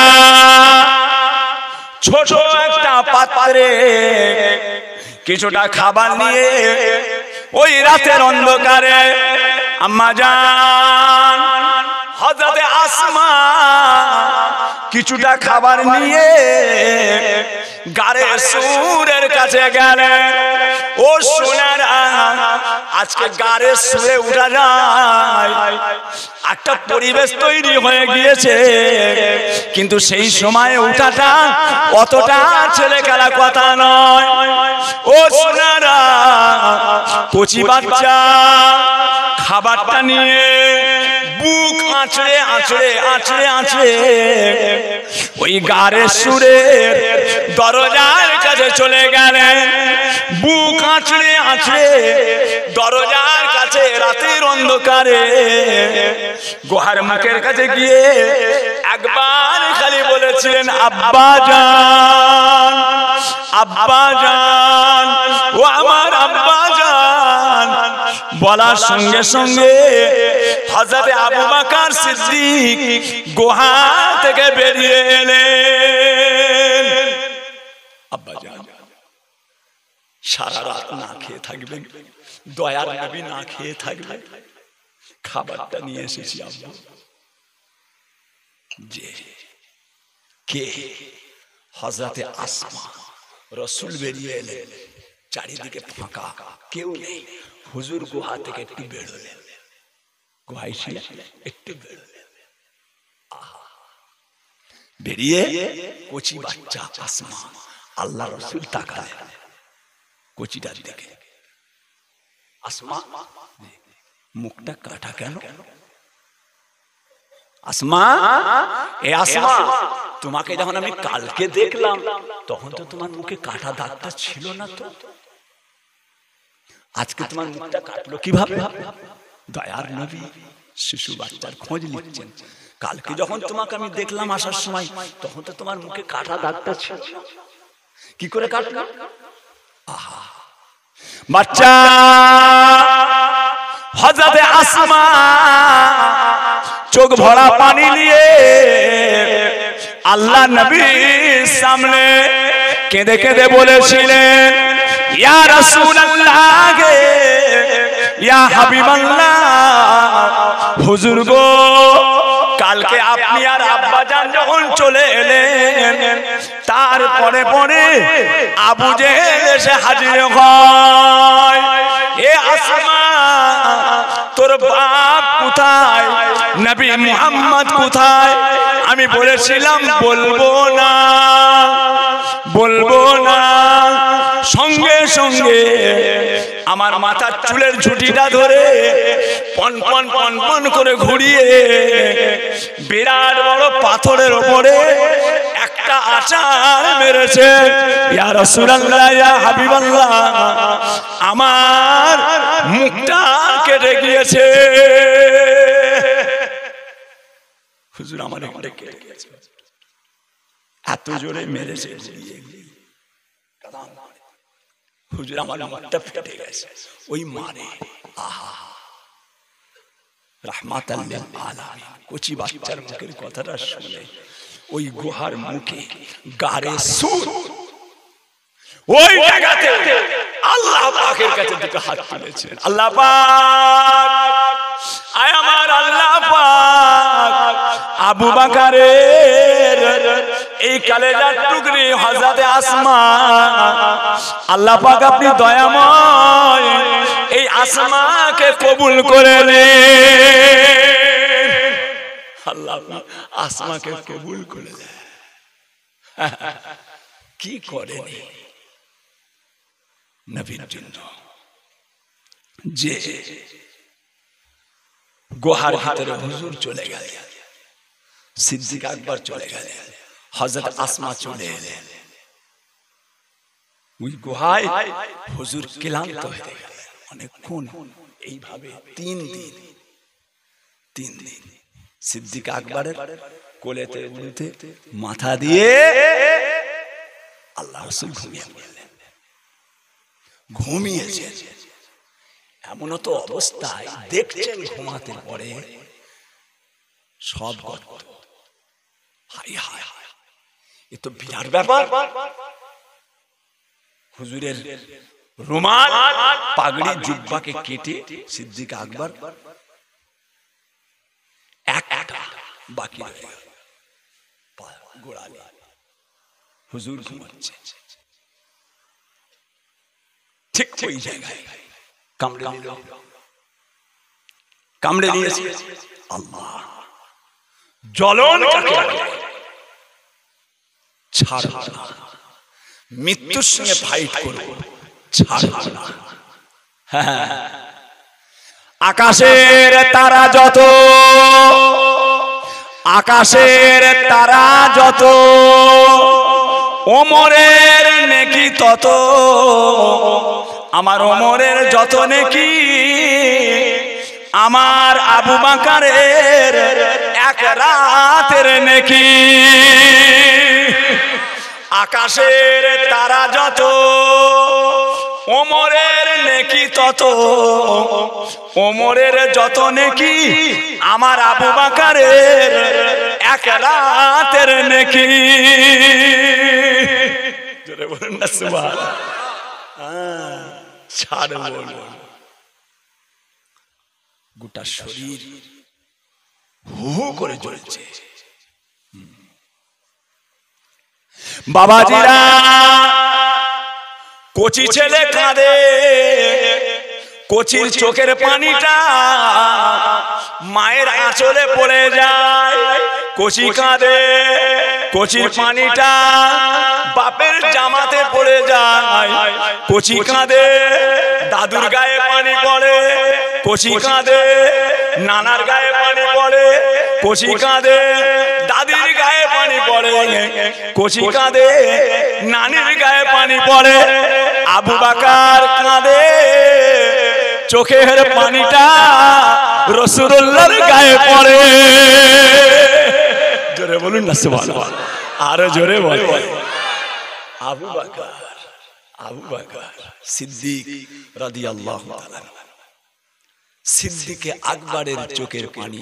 ছোট একটা পাত্রে কিছুটা খাবার নিয়ে ওই রাতের অন্ধকারে আম্মা জান হযরতে আসমা কিছুটা খাবার নিয়ে গারে সুরের কাছে গেলেন। ও সোনারা, আজকে গারে সুরে উঠা যায়, একটা পরিবেশ তৈরি হয়ে গিয়েছে, কিন্তু সেই সময় উঠাটা অতটা ছেলে খেলা কথা নয়। ও সোনারা, কচি বাচ্চা খাবারটা নিয়ে বুক আঁচড়ে আঁচড়ে আঁচড়ে আঁচড়ে ওই গারে সুরে দরজার কাছে চলে গেলেন। বুক আঁচড়ে আঁচড়ে দরজার কাছে রাতের অন্ধকারে গুহার মুখের কাছে গিয়ে একবার খালি বলেছিলেন, আব্বা জান, আব্বা জান, ও আমার আব্বা জান। বলার সঙ্গে সঙ্গে হযরত আবু বকর সিদ্দিক গুহা থেকে বেরিয়ে এলেন। আব্বা জান, সারা রাত না খেয়ে থাকবেন, দয়ার নবী না খেয়ে থাকবেন, খাবারটা নিয়ে এসেছি আব্বা। যে কে? হযরতে আসমা। রাসূল বেরিয়ে এলেন, চারিদিকে ফাঁকা, কেউ নেই। হুজুর গুহা থেকে একটু বেরোলেন, গুহায় ছিল, একটু বেরোলেন, বেরিয়ে কচি বাচ্চা আসমা, আল্লাহ রাসূল তাকালেন কচিটার দিকে। আসমা, মুখটা কাটা কেন? আসমা, এ আসমা, তোমাকে যখন আমি কালকে দেখলাম তখন তো তোমার মুখে কাটা দাগটা ছিল না, তো আজকে তোমার মুখটা কাটলো কিভাবে? দয়ার নবী শিশু বাচ্চার খোঁজ নিচ্ছেন। কালকে যখন তোমাকে আমি দেখলাম আসার সময়, তখন তো তোমার মুখে কাটা দাগটা ছিল, কি করে কাটলো? আহা, বাচ্চা হযরতে আসমা চোখ ভরা পানি নিয়ে আল্লাহ নবীর সামনে কেঁদে কেঁদে বলেছিলেন, ইয়া রাসূলুল্লাহ, ইয়া হাবিবাল্লাহ, হুজুর গো, কালকে আপনি আর আব্বাজান যখন চলে এলেন, তারপরে পরে আবু জেহেল এসে হাজির হয়। এ আসমা, তোর বাপ কোথায়, নবী মুহাম্মদ কোথায়? আমি বলেছিলাম বলবো না, বলবো না। সঙ্গে সঙ্গে আমার মাথার চুলের ঝুঁটিটা ধরে পন পন পন পন করে ঘুরিয়ে বিরাট বড় পাথরের উপরে একটা আছাড় মেরেছে। ইয়া রাসূলুল্লাহ, ইয়া হাবিবাল্লাহ, আমার মুখটা কেটে গিয়েছে। হুজুর আমার মুখটা কেটে গিয়েছে, এত জোরে মেরেছে। হুজুর আমার মুখটা ফেটে গেছে ওই মারে। আহা, রাহমাতাল লিল আলামিন। কচি বাচ্চার মুখের কথাটা শুনে ওই গুহার মুখে গারে সুর, ওই জায়গাতে আল্লাহ পাকের কাছে দুটো হাত তুলেছেন। আল্লাহ পাক, আয় আমার আল্লাহ পাক, আবু বকরের এই কলেজার টুকরি হযরতে আসমা, আল্লাহ পাক আপনি দয়াময়, এই আসমাকে কবুল করে নেন। আল্লাহ আসমাকে কবুল করে দেয়। কি করে নবীর জন্য যে গুহার ভিতরে হুজুর চলে গেলেন, সিদ্দিক আকবর চলে গেলেন, হযরত আসমা চলে এলেন। ওই গুহায় হুজুর ক্লান্ত হয়ে গেলেন অনেকক্ষণ। এইভাবে 3 দিন সিদ্দিক আকবরের কোলেতে উঠে মাথা দিয়ে আল্লাহ রাসূল ঘুমিয়ে পড়লেন। ঘুমিয়েছেন, এমন তো অবস্থায় দেখছেন ঘুমাতে পরে সব গর্ত। হায় হায়, এ তো বিরাট ব্যাপার। হুজুরের রুমাল, পাগড়ি, জুব্বাকে কেটে সিদ্দিক আকবর একটা বাকি রয়ে গেল গোড়ালি। হুজুর ঘুমাচ্ছে, ঠিক ওই জায়গায় কামড়ে নিয়েছে। আল্লাহ, জ্বলন ছাড় না, মৃত্যুর সঙ্গে ফাইট করবো, ছাড় না। আকাশের তারা যত, আকাশের তারা যত, ওমরের নেকি তত, আমার ওমরের যত নেকি, আমার আবু বকরের এক রাতের নেকি। আকাশের তারা যত, ওমরের নেকি তত, ওমরের যত নেকি, আমার আবু বকরের এক রাতের নেকি। জোরে বলুন না সুবহানাল্লাহ। ছাড় বল, গোটা শরীর হু হু করে জ্বলছে। বাবাজিরা, কচি ছেলে কাঁদে, কচির চোখের পানিটা মায়ের আঁচলে পড়ে যায়। কচি কাঁদে, কচির পানিটা বাপের জামাতে পড়ে যায়। কচি কাঁদে, দাদুর গায়ে পানি পড়ে। কচি কাঁদে, নানার গায়ে পানি পড়ে। কচি কাঁদে, দাদির গায়ে পানি পড়ে। কচি কাঁদে, নানির গায়ে পানি পড়ে। আবু বকর কাঁদে, চোখের পানিটা রাসূলুল্লাহর গায়ে পড়ে। জোরে বলুন না সুবহানাল্লাহ, আরো জোরে বলুন। আবু বকর সিদ্দিক রাদিয়াল্লাহু তাআলা সিদ্দিকে আকবরের চোখের পানি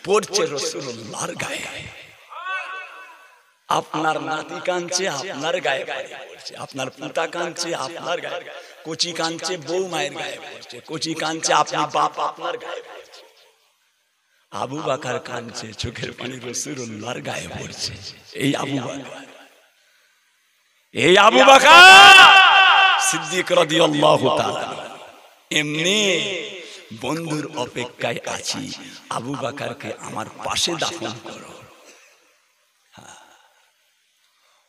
পড়ছে রাসূলুল্লাহর গায়ে। আপনার নাতি কাঁদছে, আপনার গায়ে পড়ছে। আপনার পিতা কাঁদছে, আপনার গায়ে। কচি কাঁদছে, বউ মায়ের গায়ে পড়ছে। কচি কাঁদছে, আপনি বাপ, আপনার গায়ে পড়ছে। আবু বকর কাঁদছে, চোখের পানি রাসূলুল্লাহর গায়ে পড়ছে। এই আবু বকর, এই আবু বকর সিদ্দিক রাদিয়াল্লাহু তাআলা। এমনি বন্ধুর অপেক্ষায় আছি, আবু বকরকে আমার পাশে দাফন করো।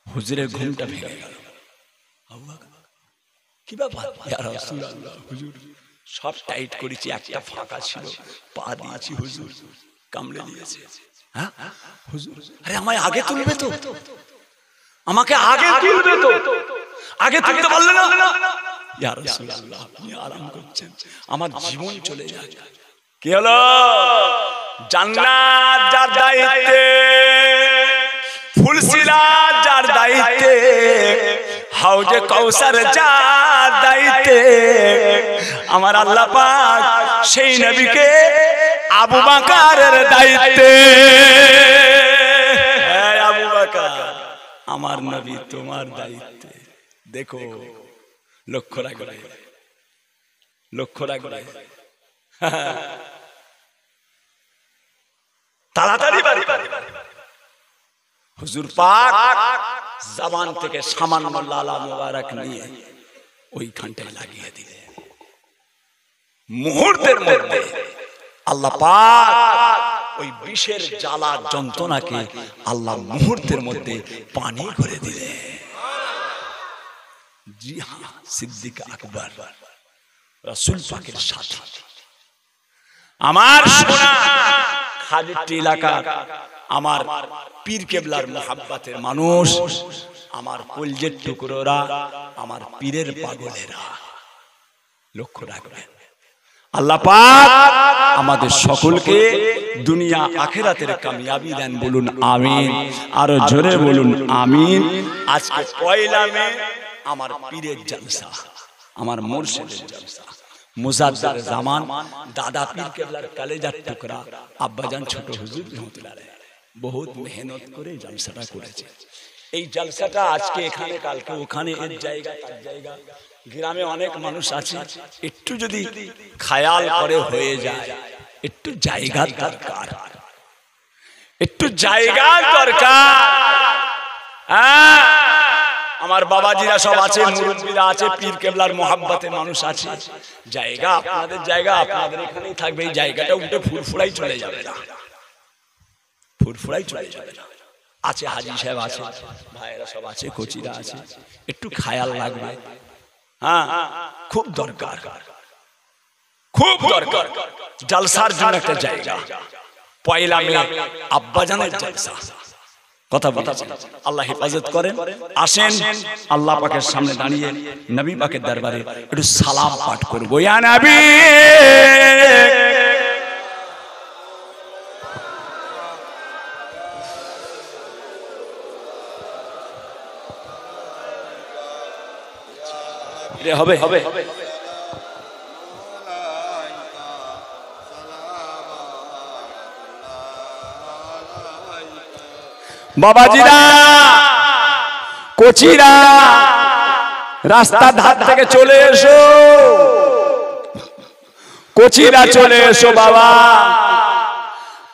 হুজুরের ঘুমটা ভেঙে গেল। আবু বকর, কি ব্যাপার? ইয়া রাসূলুল্লাহ, হুজুর সব টাইট করেছি, একটা ফাঁকা ছিল, পা দিয়েছি, হুজুর কামড়ে দিয়েছে। হ্যাঁ হুজুর, আরে আমায় আগে তুলবে তো, আমাকে আগে তুলবে তো, আগে তুলতে পারলে না? ইয়া রাসূলুল্লাহ, আপনি আরাম করছেন, আমার জীবন চলে যায়। কি হলো? জান্নাত যার দায়িত্বে, ফুলসিরাত যার দায়িত্বে, হাউজে কাউসার যার দায়িত্বে, আমার আল্লাহ পাক সেই নবীকে আবু বকরের দায়িত্বে। আবু বকর, আমার নবী তোমার দায়িত্বে। দেখো, লক্ষ্য রাখবে, লক্ষ্য রাখবে। তাড়াতাড়ি বাড়ি বাড়ি। হুজুর পাক জবান থেকে সামান্য লালা মুবারক নিয়ে ওইখানটায় লাগিয়ে দিলেন। মুহূর্তের মধ্যে আল্লাহ পাক ওই বিষের জ্বালা যন্ত্রণাকে আল্লাহ মুহূর্তের মধ্যে পানি করে দিলেন। জি হ্যাঁ, সিদ্দিক আকবর রাসূল পাকের সাথে। আমার সোনা খাদিরটি এলাকা, আমার পীর কেবলার মোহাব্বতের মানুষ, আমার কলজের টুকরোরা, আমার পীরের পাগলেরা, লক্ষ্য রাখবেন। আল্লাহ পাক আমাদের সকলকে দুনিয়া আখিরাতের কামিয়াবি দেন, বলুন আমিন। আরো জোরে বলুন আমিন। আজকে পয়লা মে আমার পীরের জলসা, আমার মুর্শিদের জলসা। মুজাদ্দিদ জামান দাদা পীর কেবলার কলেজার টুকরা আব্বাজান ছোট হুজুর রহমাতুল্লাহ আলাইহি বহুত মেহনত করে জলসাটা করেছে। এই জলসাটা আজকে এখানে, কালকে ওখানে, এর জায়গা তার জায়গা, গ্রামে অনেক মানুষ আছে, একটু যদি খেয়াল করে হয়ে যায়, একটু জায়গার দরকার, একটু জায়গার দরকার। আমার বাবাজিরা সব আছে, মুরব্বীরা আছে, পীর কেবলার মোহাব্বতের মানুষ আছে। জায়গা আপনাদের জায়গা, আপনাদের এখানেই থাকবে। এই জায়গাটা উঠে ফুরফুরাই চলে যাবে না, ফুরফুরাই চলে যাবে না। আছে হাজি সাহেব আছে, ভাইয়েরা সব আছে, কোচিরা আছে, একটু খেয়াল লাগবে। হ্যাঁ, খুব দরকার, খুব দরকার। জলসার জন্য একটা জায়গা, পয়লা মে আব্বাজানের জলসা। কথা বলছেন, আল্লাহ হেফাজত করেন। আসেন আল্লাহ পাকের সামনে দাঁড়িয়ে নবী পাকের দরবারে একটু সালাম পাঠ করব। ইয়া নবী, হবে হবে বাবাজিরা, কোচিরা, রাস্তার ধার থেকে চলে এসো, কোচিরা চলে এসো। বাবা,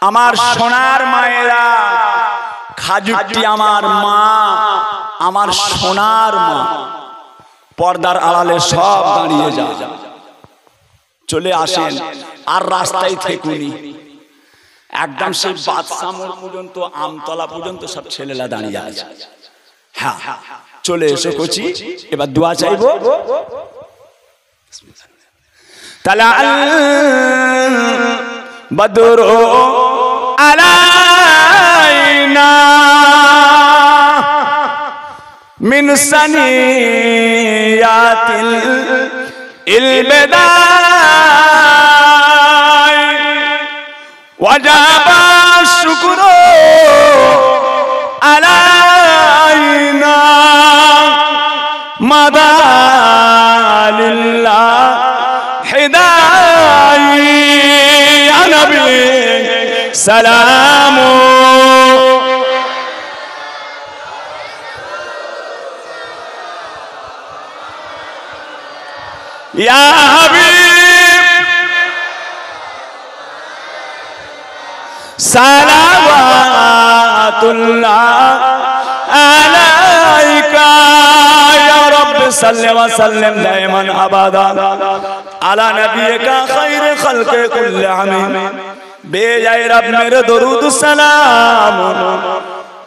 আমার সোনার মায়েরা, খাজুরটি আমার মা, আমার সোনার মা, পর্দার আড়ালে সব দাঁড়িয়ে যা, চলে আসেন। আর রাস্তায় থেকুনি, একদম সেই বাদশা মোড় পর্যন্ত, আমতলা পর্যন্ত সব ছেলেরা দাঁড়িয়ে আছে। হ্যাঁ, চলে এসো কোচি, এবার দোয়া চাইবো। তালা বদরু আলাইনা মিন সানিয়াতিল ইলবিদাই ওয়াজাবা শুকরু আলাইনা মাদালিল্লাহ হিদাই সালামু ইয়া হাবিব সালাওয়াতুল্লাহ আলাইকা ইয়া রাব্বি সাল্লি ওয়া সাল্লিম দাইমান আবাদা আলা নবিয়িকা খায়র খালকে কুল্লিহিম बेजाए रब मेरे दरूद सलाम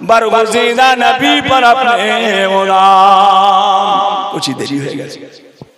बरगुज़ीदा नबी पर अपने गुलाम। कुछ ही देरी हो गई।